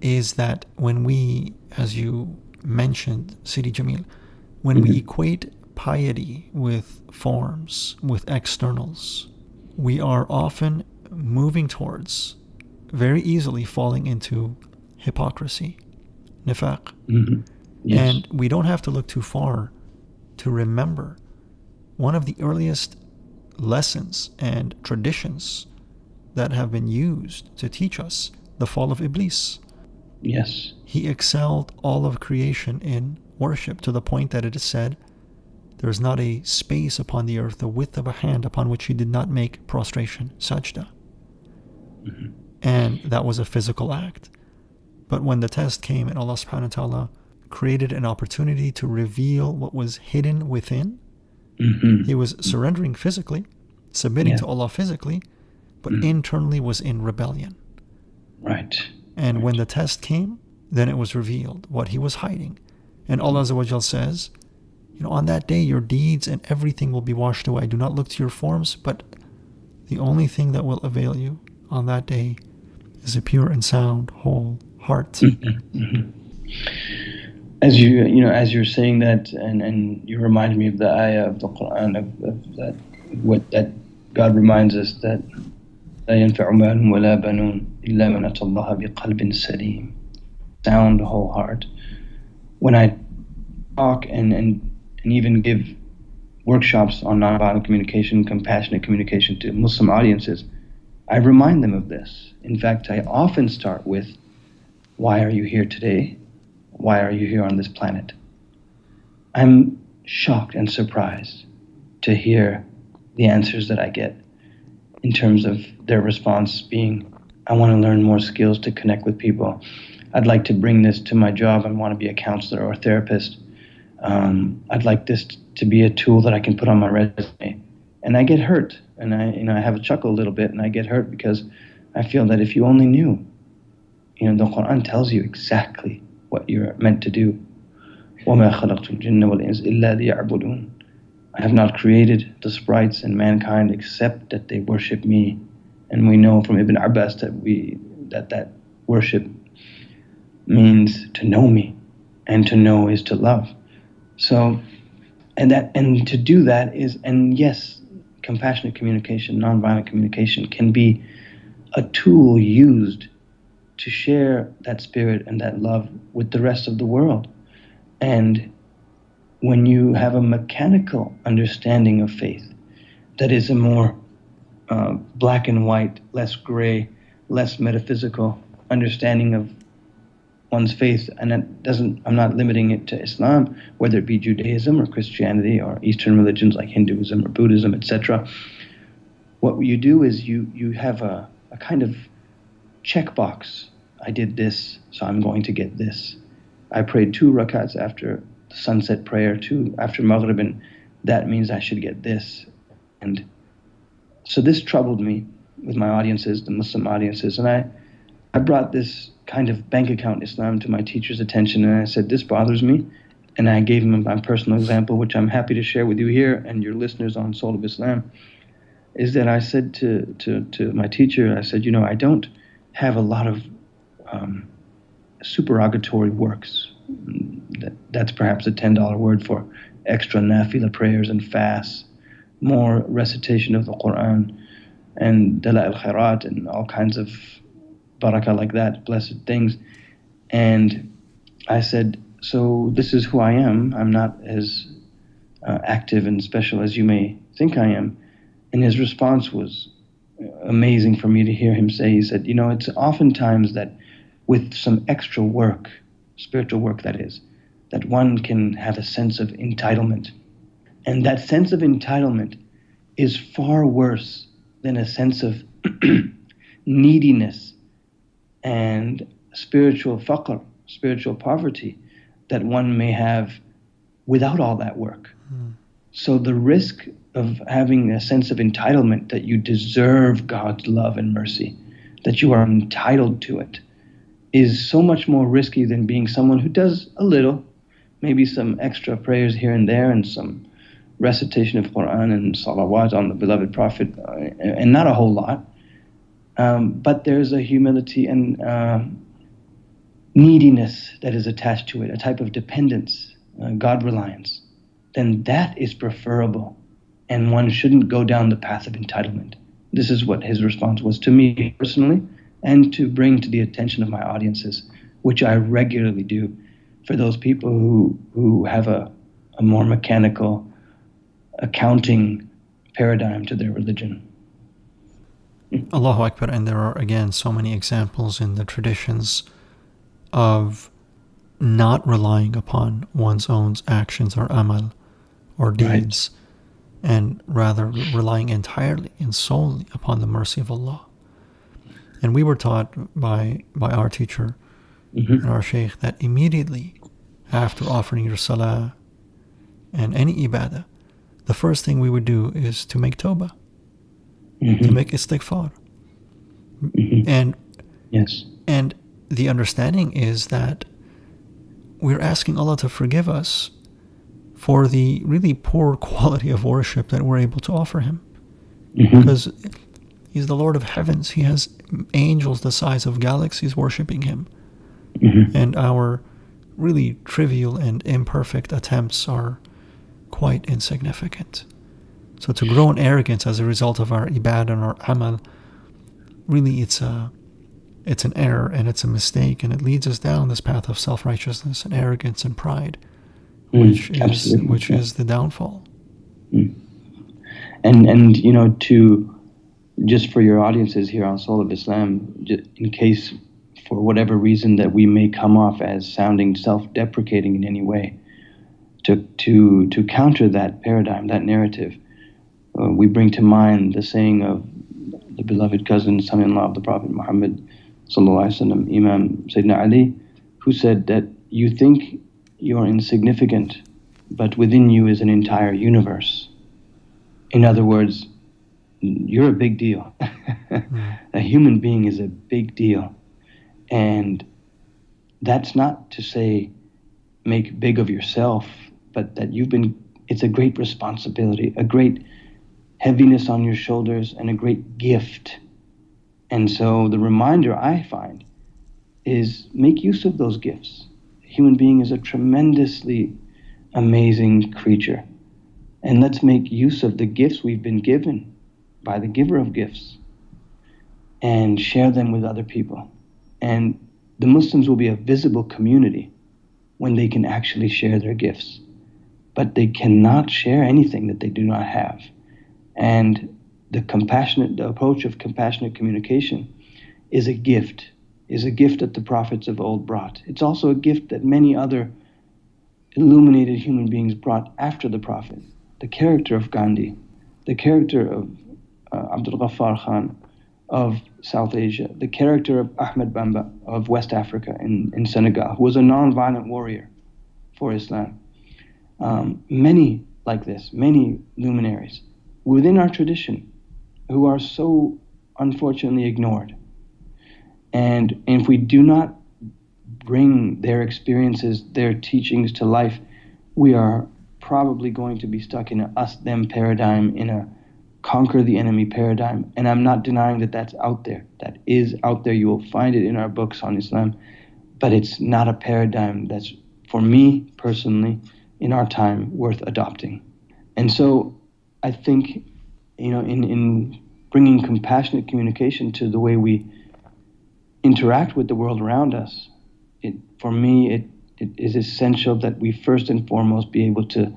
is that when we, as you mentioned, Sidi Jamil, when we equate piety with forms, with externals, we are often moving towards, very easily falling into hypocrisy, nifaq. And we don't have to look too far to remember one of the earliest lessons and traditions that have been used to teach us the fall of Iblis. Yes. He excelled all of creation in worship to the point that it is said, there is not a space upon the earth the width of a hand upon which he did not make prostration, sajda. And that was a physical act. But when the test came and Allah subhanahu wa ta'ala created an opportunity to reveal what was hidden within, he was surrendering physically, submitting to Allah physically, but internally was in rebellion. Right. And when the test came, then it was revealed what he was hiding. And Allah Azza wa Jal says, on that day your deeds and everything will be washed away. Do not look to your forms, but the only thing that will avail you on that day is a pure and sound, whole heart. As you're saying that, and you remind me of the ayah of the Quran of that God reminds us that لا ينفع مال ولا بنون إلا من أتى الله بقلب سليم, sound, whole heart. When I talk and even give workshops on nonviolent communication, compassionate communication to Muslim audiences, I remind them of this. In fact, I often start with, why are you here today? Why are you here on this planet? I'm shocked and surprised to hear the answers that I get in terms of their response being, I want to learn more skills to connect with people. I'd like to bring this to my job. I want to be a counselor or a therapist. I'd like this to be a tool that I can put on my resume. And I get hurt, and I have a chuckle a little bit, and I get hurt because I feel that if you only knew, the Quran tells you exactly what you're meant to do. وَمَا خَلَقْتُ الْجِنَّ وَالْإِنسَ إِلَّا لِيَعْبُدُونَ. I have not created the sprites and mankind except that they worship me. And we know from Ibn Abbas that worship means to know me, and to know is to love. So, and to do that is, and yes, compassionate communication, nonviolent communication can be a tool used to share that spirit and that love with the rest of the world. And when you have a mechanical understanding of faith that is a more black and white, less gray, less metaphysical understanding of one's faith, and I'm not limiting it to Islam, whether it be Judaism or Christianity or Eastern religions like Hinduism or Buddhism, etc. What you do is you have a kind of checkbox. I did this, so I'm going to get this. I prayed 2 rakats after the sunset prayer, 2 after Maghrib, and that means I should get this. And so this troubled me with my audiences, the Muslim audiences, and I brought this kind of bank account Islam to my teacher's attention, and I said, this bothers me. And I gave him my personal example, which I'm happy to share with you here and your listeners on Soul of Islam, is that I said to my teacher, I said, I don't have a lot of supererogatory works. That's perhaps a $10 word for extra nafila prayers and fasts, more recitation of the Quran and Dala'il Khairat and all kinds of barakah like that, blessed things. And I said, so this is who I am. I'm not as active and special as you may think I am. And his response was amazing for me to hear him say. He said, it's oftentimes that with some extra work, spiritual work that is, that one can have a sense of entitlement. And that sense of entitlement is far worse than a sense of neediness and spiritual faqr, spiritual poverty that one may have without all that work. So the risk of having a sense of entitlement that you deserve God's love and mercy, that you are entitled to it, is so much more risky than being someone who does a little, maybe some extra prayers here and there and some recitation of Quran and salawat on the beloved Prophet, and not a whole lot. But there's a humility and neediness that is attached to it, a type of dependence, God reliance. Then that is preferable, and one shouldn't go down the path of entitlement. This is what his response was to me personally, and to bring to the attention of my audiences, which I regularly do for those people who have a more mechanical accounting paradigm to their religion. Allahu Akbar. And there are, again, so many examples in the traditions of not relying upon one's own actions or amal or deeds, right, and rather relying entirely and solely upon the mercy of Allah. And we were taught by our teacher and our shaykh that immediately after offering your salah and any ibadah, the first thing we would do is to make tawbah, to make istighfar. And yes, and the understanding is that we're asking Allah to forgive us for the really poor quality of worship that we're able to offer Him. Because He's the Lord of heavens. He has angels the size of galaxies worshiping Him. And our really trivial and imperfect attempts are quite insignificant. So to grow in arrogance as a result of our ibadah and our amal, really it's an error and it's a mistake, and it leads us down this path of self-righteousness and arrogance and pride, which is the downfall. And to just for your audiences here on Soul of Islam, in case for whatever reason that we may come off as sounding self-deprecating in any way, to counter that paradigm, that narrative, we bring to mind the saying of the beloved cousin, son-in-law of the Prophet Muhammad sallallahu alaihi wasallam, Imam Sayyidina Ali, who said that you think you're insignificant, but within you is an entire universe. In other words, you're a big deal. A human being is a big deal. And that's not to say make big of yourself, but that it's a great responsibility, a great heaviness on your shoulders, and a great gift. And so the reminder I find is make use of those gifts. A human being is a tremendously amazing creature. And let's make use of the gifts we've been given by the giver of gifts and share them with other people. And the Muslims will be a visible community when they can actually share their gifts. But they cannot share anything that they do not have. And the approach of compassionate communication is a gift that the prophets of old brought. It's also a gift that many other illuminated human beings brought after the prophet. The character of Gandhi, the character of Abdul Ghaffar Khan of South Asia, the character of Ahmed Bamba of West Africa in Senegal, who was a non-violent warrior for Islam. Many like this, many luminaries within our tradition who are so unfortunately ignored. And if we do not bring their experiences, their teachings to life, we are probably going to be stuck in a us-them paradigm, in a conquer the enemy paradigm. And I'm not denying that that's out there. That is out there. You will find it in our books on Islam. But it's not a paradigm that's, for me personally, in our time, worth adopting. And so I think, in bringing compassionate communication to the way we interact with the world around us, for me, it is essential that we first and foremost be able to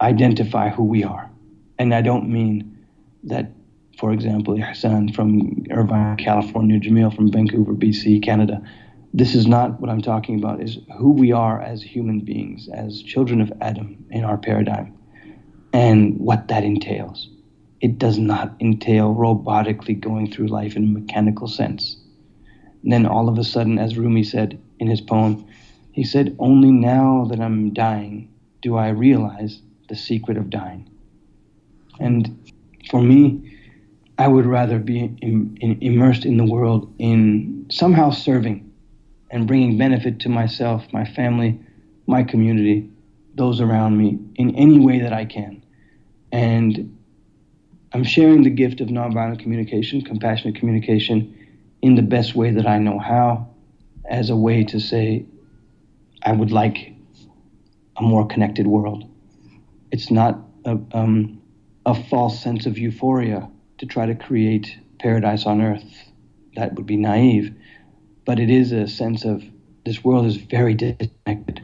identify who we are. And I don't mean that, for example, Ihsan from Irvine, California, Jamil from Vancouver, BC, Canada. This is not what I'm talking about, is who we are as human beings, as children of Adam in our paradigm, and what that entails. It does not entail robotically going through life in a mechanical sense. And then all of a sudden, as Rumi said in his poem, he said, "Only now that I'm dying do I realize the secret of dying." And for me, I would rather be immersed in the world in somehow serving and bringing benefit to myself, my family, my community, those around me, in any way that I can. And I'm sharing the gift of nonviolent communication, compassionate communication, in the best way that I know how, as a way to say, I would like a more connected world. It's not a false sense of euphoria to try to create paradise on earth. That would be naive. But it is a sense of this world is very disconnected.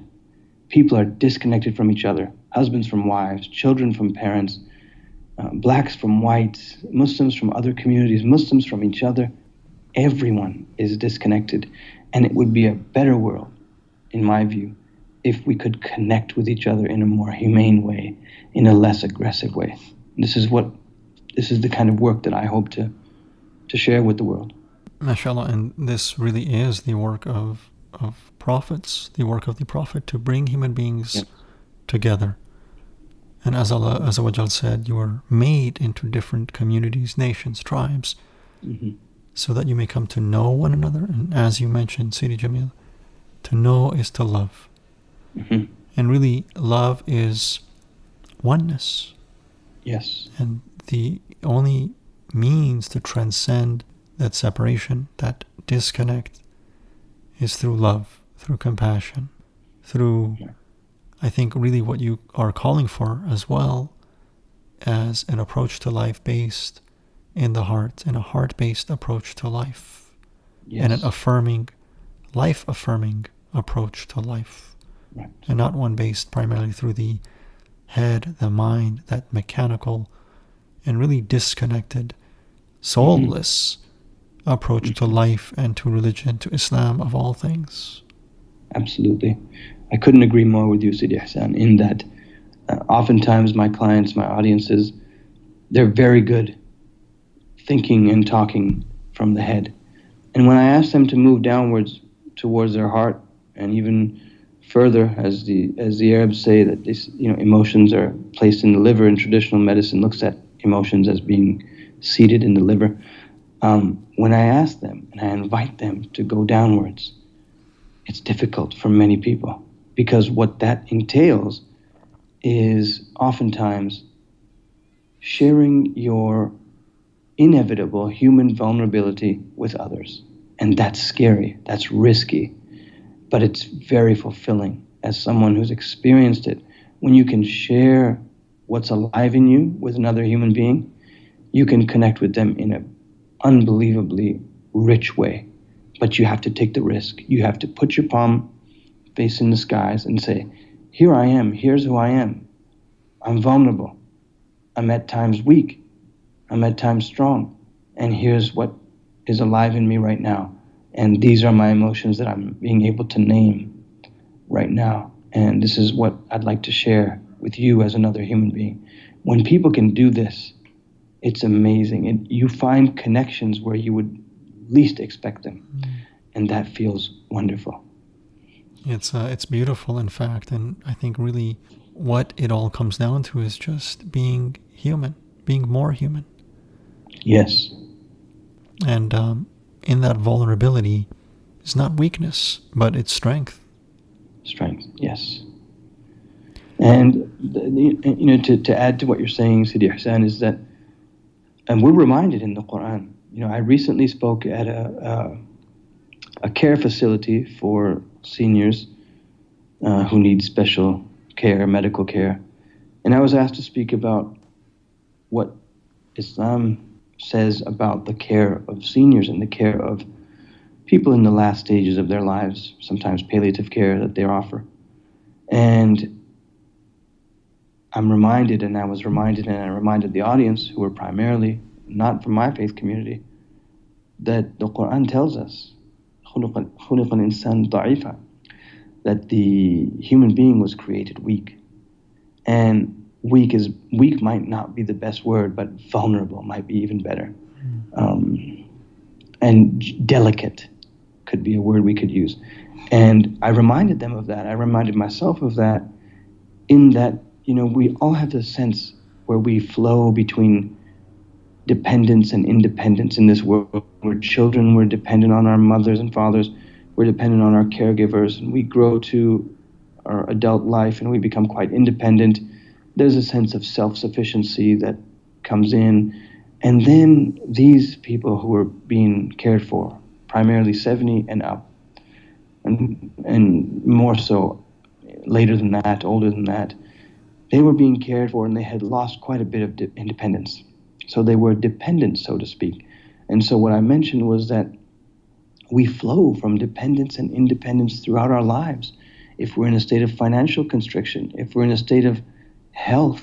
People are disconnected from each other. Husbands from wives, children from parents, blacks from whites, Muslims from other communities, Muslims from each other. Everyone is disconnected. And it would be a better world, in my view, if we could connect with each other in a more humane way, in a less aggressive way. This is the kind of work that I hope to share with the world. MashaAllah, and this really is the work of prophets, the work of the Prophet, to bring human beings together. And as Allah Azza wa Jal said, you are made into different communities, nations, tribes, so that you may come to know one another. And as you mentioned, Sidi Jamil, to know is to love. And really, love is oneness. Yes. And the only means to transcend that separation, that disconnect, is through love, through compassion, through, I think, really what you are calling for as well, as an approach to life based in the heart, and a heart-based approach to life, and an affirming, life-affirming approach to life, and not one based primarily through the head, the mind, that mechanical and really disconnected, soulless approach to life and to religion, to Islam of all things. Absolutely. I couldn't agree more with you, Sidi Ihsan, in that oftentimes my clients, my audiences, they're very good thinking and talking from the head. And when I ask them to move downwards towards their heart, and even further, as the Arabs say, that this, emotions are placed in the liver, and traditional medicine looks at emotions as being seated in the liver. When I ask them and I invite them to go downwards, it's difficult for many people, because what that entails is oftentimes sharing your inevitable human vulnerability with others. And that's scary, that's risky, but it's very fulfilling as someone who's experienced it. When you can share what's alive in you with another human being, you can connect with them in an unbelievably rich way. But you have to take the risk. You have to put your palm facing the skies and say, here I am, here's who I am. I'm vulnerable. I'm at times weak. I'm at times strong. And here's what is alive in me right now. And these are my emotions that I'm being able to name right now. And this is what I'd like to share with you as another human being. When people can do this, it's amazing. And you find connections where you would least expect them. And that feels wonderful. It's beautiful, in fact. And I think really what it all comes down to is just being human, being more human. Yes. And in that vulnerability is not weakness, but it's strength. Strength, yes. And to add to what you're saying, Sidi Ihsan, is that, and we're reminded in the Quran. I recently spoke at a care facility for seniors who need special care, medical care, and I was asked to speak about what Islam says about the care of seniors and the care of people in the last stages of their lives, sometimes palliative care that they offer. And I'm reminded, and I was reminded, and I reminded the audience, who were primarily not from my faith community, that the Quran tells us, خُلِقَ الْإِنسَانُ ضَعِيفًا, that the human being was created weak. And weak might not be the best word, but vulnerable might be even better. And delicate could be a word we could use. And I reminded them of that. I reminded myself of that, in that, we all have this sense where we flow between dependence and independence in this world. We're children, we're dependent on our mothers and fathers, we're dependent on our caregivers, and we grow to our adult life and we become quite independent. There's a sense of self-sufficiency that comes in. And then these people who are being cared for, primarily 70 and up, and more so later than that, older than that, they were being cared for and they had lost quite a bit of independence. So they were dependent, so to speak. And so what I mentioned was that we flow from dependence and independence throughout our lives. If we're in a state of financial constriction, if we're in a state of health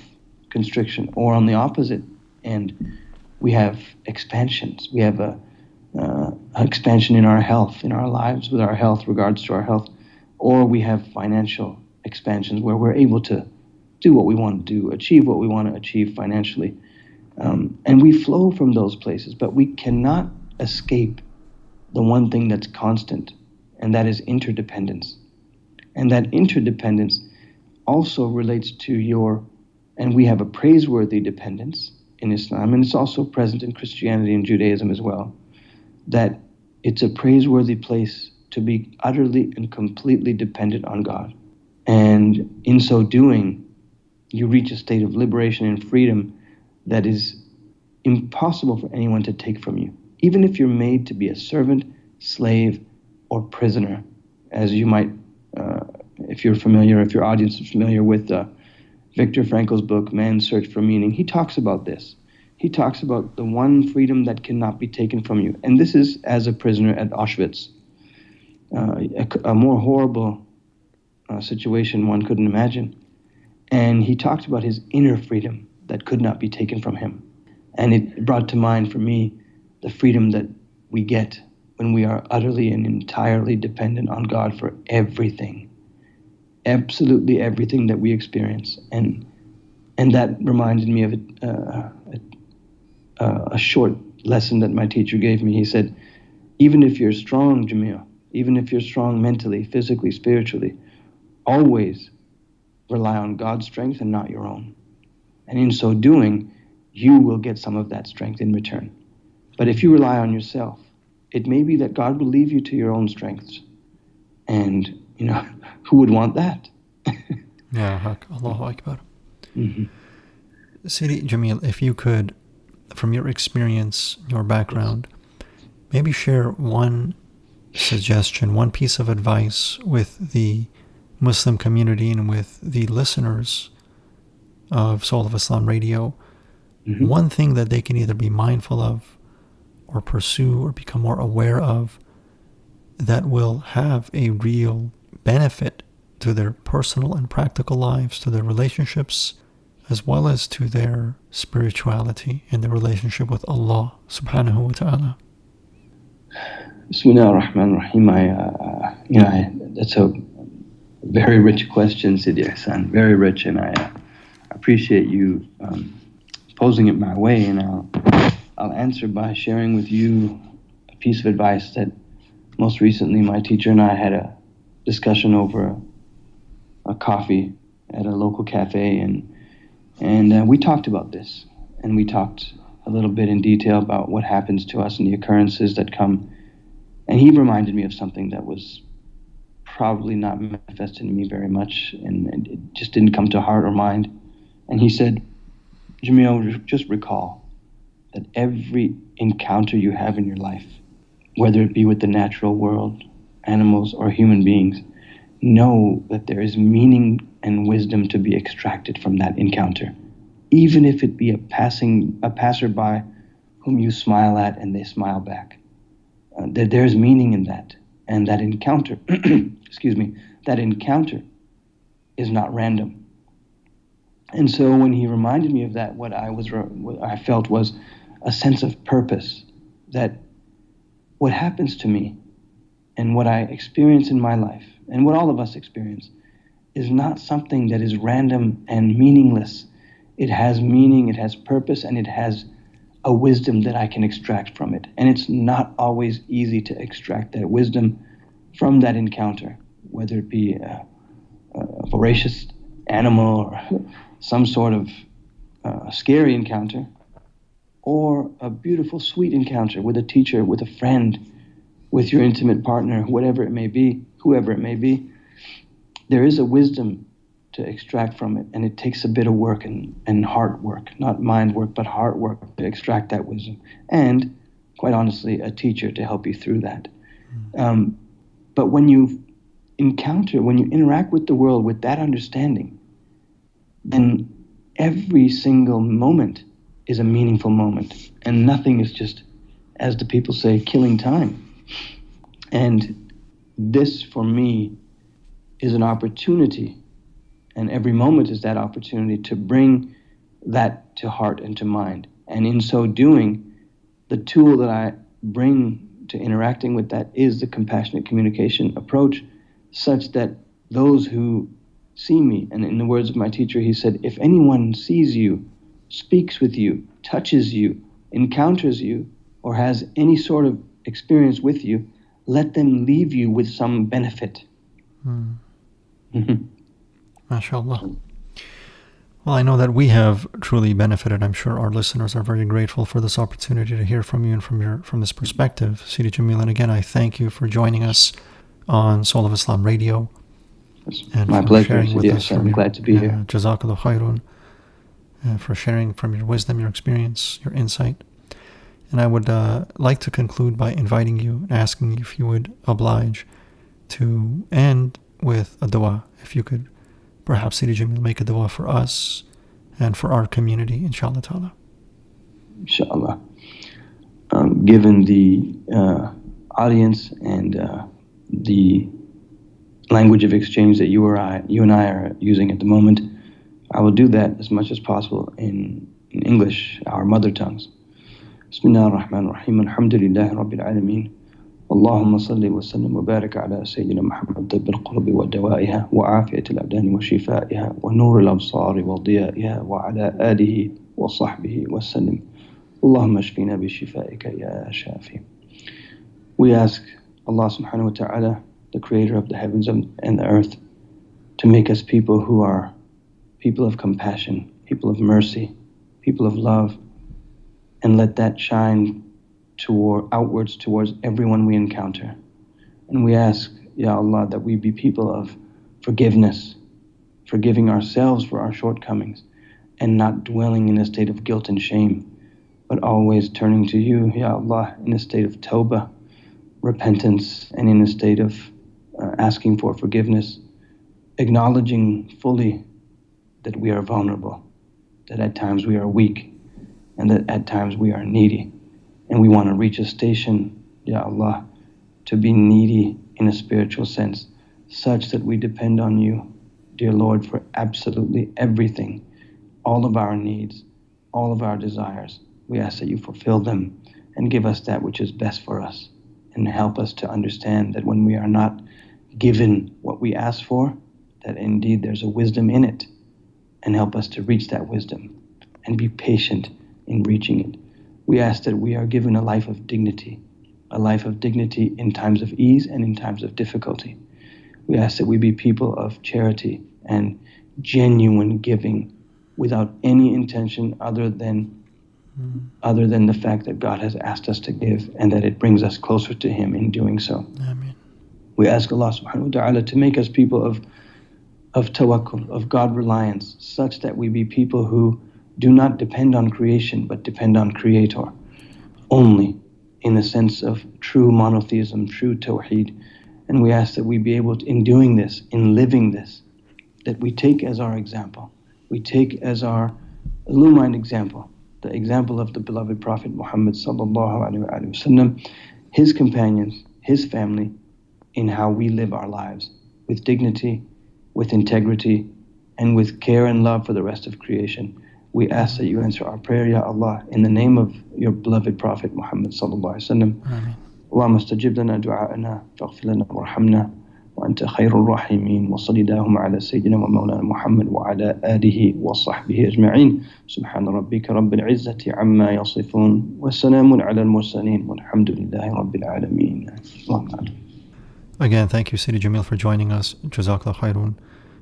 constriction, or on the opposite end, we have expansions. We have a expansion in our health, in our lives, with our health, regards to our health, or we have financial expansions where we're able to do what we want to do, achieve what we want to achieve financially. And we flow from those places, but we cannot escape the one thing that's constant, and that is interdependence. And that interdependence also relates to and we have a praiseworthy dependence in Islam, and it's also present in Christianity and Judaism as well, that it's a praiseworthy place to be utterly and completely dependent on God. And in so doing, you reach a state of liberation and freedom that is impossible for anyone to take from you. Even if you're made to be a servant, slave, or prisoner, as you might, if your audience is familiar with Viktor Frankl's book, Man's Search for Meaning, he talks about this. He talks about the one freedom that cannot be taken from you. And this is as a prisoner at Auschwitz. A more horrible situation one couldn't imagine. And he talked about his inner freedom that could not be taken from him. And it brought to mind for me the freedom that we get when we are utterly and entirely dependent on God for everything. Absolutely everything that we experience. And that reminded me of a short lesson that my teacher gave me. He said, even if you're strong, Jamil, even if you're strong mentally, physically, spiritually, always rely on God's strength and not your own. And in so doing, you will get some of that strength in return. But if you rely on yourself, it may be that God will leave you to your own strengths. And, who would want that? Yeah, Allahu Akbar. Mm-hmm. Sidi Jamil, if you could, from your experience, your background, maybe share one suggestion, one piece of advice with the Muslim community and with the listeners of Soul of Islam Radio, one thing that they can either be mindful of or pursue or become more aware of that will have a real benefit to their personal and practical lives, to their relationships, as well as to their spirituality and their relationship with Allah subhanahu wa ta'ala. Bismillah ar-Rahman ar-Rahim. That's a very rich question, Sidi Ihsan, very rich, and I appreciate you posing it my way, and I'll answer by sharing with you a piece of advice that most recently my teacher and I had a discussion over a coffee at a local cafe, and we talked about this, and we talked a little bit in detail about what happens to us and the occurrences that come, and he reminded me of something that was probably not manifested in me very much, and it just didn't come to heart or mind. And he said, Jamil, just recall that every encounter you have in your life, whether it be with the natural world, animals, or human beings, know that there is meaning and wisdom to be extracted from that encounter, even if it be a passerby whom you smile at and they smile back. There's meaning in that, and that encounter, that encounter is not random. And so when he reminded me of that, what I felt was a sense of purpose, that what happens to me and what I experience in my life and what all of us experience is not something that is random and meaningless. It has meaning, it has purpose, and it has a wisdom that I can extract from it. And it's not always easy to extract that wisdom from that encounter, whether it be a voracious animal or some sort of scary encounter, or a beautiful, sweet encounter with a teacher, with a friend, with your intimate partner, whoever it may be. There is a wisdom to extract from it, and it takes a bit of work and heart work, not mind work, but heart work to extract that wisdom. And, quite honestly, a teacher to help you through that. But when you interact with the world with that understanding, then every single moment is a meaningful moment, and nothing is just, as the people say, killing time. And this, for me, is an opportunity, and every moment is that opportunity to bring that to heart and to mind. And in so doing, the tool that I bring to interacting with that is the compassionate communication approach, such that those who see me, and in the words of my teacher, he said, if anyone sees you, speaks with you, touches you, encounters you, or has any sort of experience with you, let them leave you with some benefit. MashaAllah. Well, I know that we have truly benefited. I'm sure our listeners are very grateful for this opportunity to hear from you and from this perspective. Sidi Jamil, and again, I thank you for joining us on Soul of Islam Radio. And my pleasure, Sidi. I'm glad to be here. Jazakallah khairun, for sharing from your wisdom, your experience, your insight. And I would like to conclude by inviting you and asking you if you would oblige to end with a dua. If you could perhaps, Sidi Jamil, make a dua for us and for our community, inshallah ta'ala. Inshallah. Given the audience and the language of exchange that you and I are using at the moment, I will do that as much as possible in English, our mother tongues. Bismillah ar-Rahman ar-Rahim. Alhamdulillahi Rabbil Alameen. اللهم صل وسلم وبارك على سيدنا محمد طب القلوب ودوائها وعافية الأبدان وشفائها ونور الأبصار وضيائها وعلى آله وصحبه وسلم. اللهم اشفينا بشفائك يا شافي. We ask Allah subhanahu wa ta'ala, the creator of the heavens and the earth, to make us people who are people of compassion, people of mercy, people of love, and let that shine outwards towards everyone we encounter. And we ask, Ya Allah, that we be people of forgiveness, forgiving ourselves for our shortcomings, and not dwelling in a state of guilt and shame, but always turning to you, Ya Allah, in a state of tawbah, repentance, and in a state of asking for forgiveness, acknowledging fully that we are vulnerable, that at times we are weak, and that at times we are needy. And we want to reach a station, Ya Allah, to be needy in a spiritual sense, such that we depend on you, dear Lord, for absolutely everything, all of our needs, all of our desires. We ask that you fulfill them and give us that which is best for us, and help us to understand that when we are not given what we ask for, that indeed there's a wisdom in it, and help us to reach that wisdom and be patient in reaching it. We ask that we are given a life of dignity in times of ease and in times of difficulty. We ask that we be people of charity and genuine giving without any intention other than the fact that God has asked us to give, and that it brings us closer to Him in doing so. Amen. We ask Allah subhanahu wa ta'ala to make us people of tawakkul, of God reliance, such that we be people who do not depend on creation, but depend on Creator only, in the sense of true monotheism, true tawheed. And we ask that we be able to, in doing this, in living this, that we take as our example, we take as our illumined example, the example of the beloved Prophet Muhammad sallallahu alaihi wasallam, his companions, his family, in how we live our lives, with dignity, with integrity, and with care and love for the rest of creation. We ask that you answer our prayer, Ya Allah, in the name of your beloved Prophet Muhammad sallallahu alaihi wasallam. Amen. اللهم استجب لنا دعاءنا فاغفر لنا وارحمنا وأنت خير الراحمين وصل اللهم على سيدنا ومولانا محمد وعلى آله وصحبه أجمعين سبحان ربك رب العزة عما يصفون وسلام على المرسلين والحمد لله رب العالمين. Again, thank you, Sidi Jamil, for joining us. Jazakallah khairun.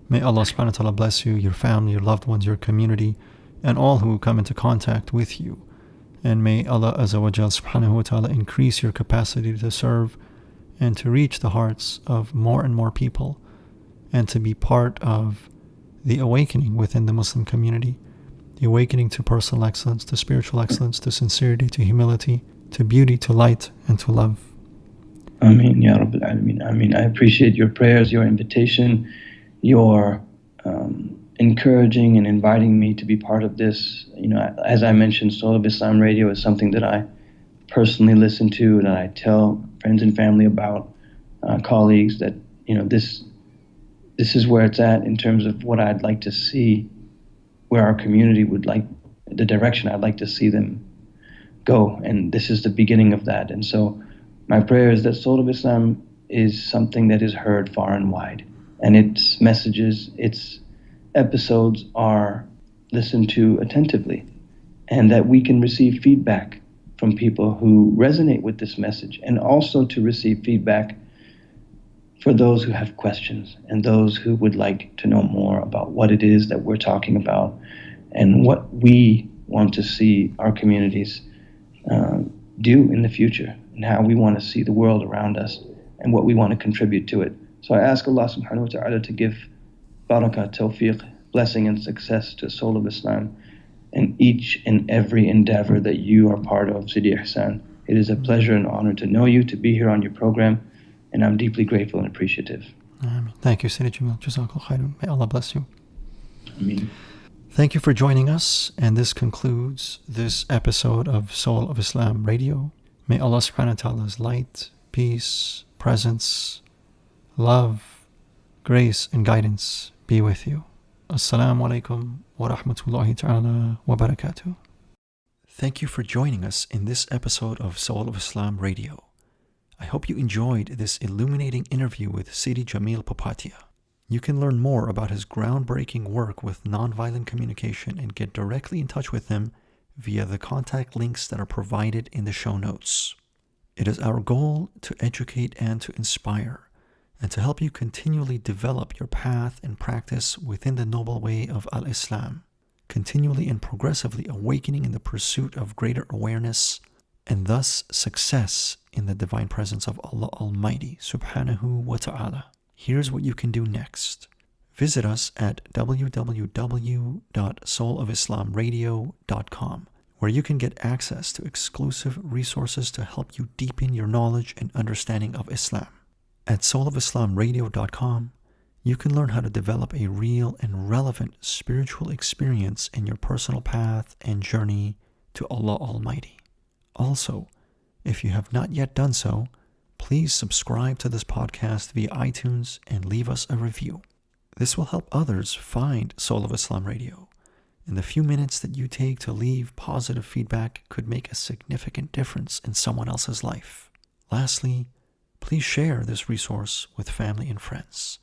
May Allah subhanahu wa ta'ala bless you, your family, your loved ones, your community, and all who come into contact with you. And may Allah Azza wa Jal subhanahu wa ta'ala increase your capacity to serve and to reach the hearts of more and more people, and to be part of the awakening within the Muslim community, the awakening to personal excellence, to spiritual excellence, to sincerity, to humility, to beauty, to light, and to love. Ameen, Ya Rabbil Alameen. Ameen. I appreciate your prayers, your invitation, your encouraging and inviting me to be part of this. You know, as I mentioned, Soul of Islam Radio is something that I personally listen to, and I tell friends and family about, colleagues, that, you know, this is where it's at in terms of what I'd like to see, where our community would like, the direction I'd like to see them go, and this is the beginning of that. And so my prayer is that Soul of Islam is something that is heard far and wide, and its messages, its episodes are listened to attentively, and that we can receive feedback from people who resonate with this message, and also to receive feedback for those who have questions and those who would like to know more about what it is that we're talking about and what we want to see our communities do in the future, and how we want to see the world around us and what we want to contribute to it. So I ask Allah subhanahu wa ta'ala to give barakah, tawfiq, blessing and success to Soul of Islam and each and every endeavor that you are part of, Sidi Ihsan. It is a pleasure and honor to know you, to be here on your program, and I'm deeply grateful and appreciative. Thank you, Sidi Jamil. Jazakallah khairun. May Allah bless you. Ameen. Thank you for joining us, and this concludes this episode of Soul of Islam Radio. May Allah subhanahu wa ta'ala's light, peace, presence, love, grace, and guidance be with you. Assalamu alaikum wa rahmatullahi ta'ala wa barakatuh. Thank you for joining us in this episode of Soul of Islam Radio. I hope you enjoyed this illuminating interview with Sidi Jamil Popatia. You can learn more about his groundbreaking work with nonviolent communication and get directly in touch with him via the contact links that are provided in the show notes. It is our goal to educate and to inspire, and to help you continually develop your path and practice within the noble way of Al-Islam. continually and progressively awakening in the pursuit of greater awareness, and thus success in the divine presence of Allah Almighty subhanahu wa ta'ala. Here's what you can do next. Visit us at www.soulofislamradio.com, where you can get access to exclusive resources to help you deepen your knowledge and understanding of Islam. At soulofislamradio.com, you can learn how to develop a real and relevant spiritual experience in your personal path and journey to Allah Almighty. Also, if you have not yet done so, please subscribe to this podcast via iTunes and leave us a review. This will help others find Soul of Islam Radio, and the few minutes that you take to leave positive feedback could make a significant difference in someone else's life. Lastly, please share this resource with family and friends.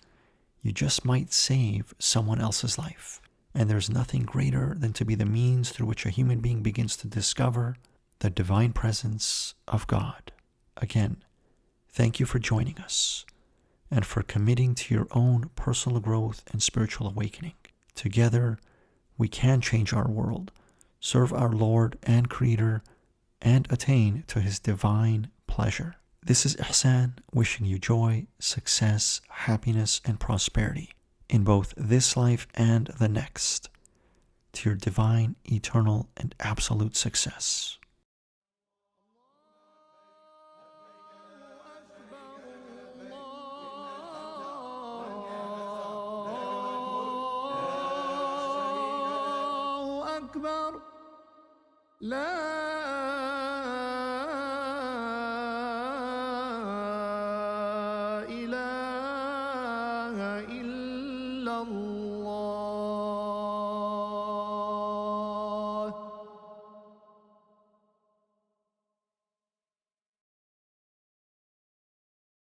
You just might save someone else's life, and there's nothing greater than to be the means through which a human being begins to discover the divine presence of God. Again, thank you for joining us and for committing to your own personal growth and spiritual awakening. Together, we can change our world, serve our Lord and Creator, and attain to His divine pleasure. This is Ihsan wishing you joy, success, happiness, and prosperity in both this life and the next, to your divine, eternal, and absolute success. أكبر لا إله إلا الله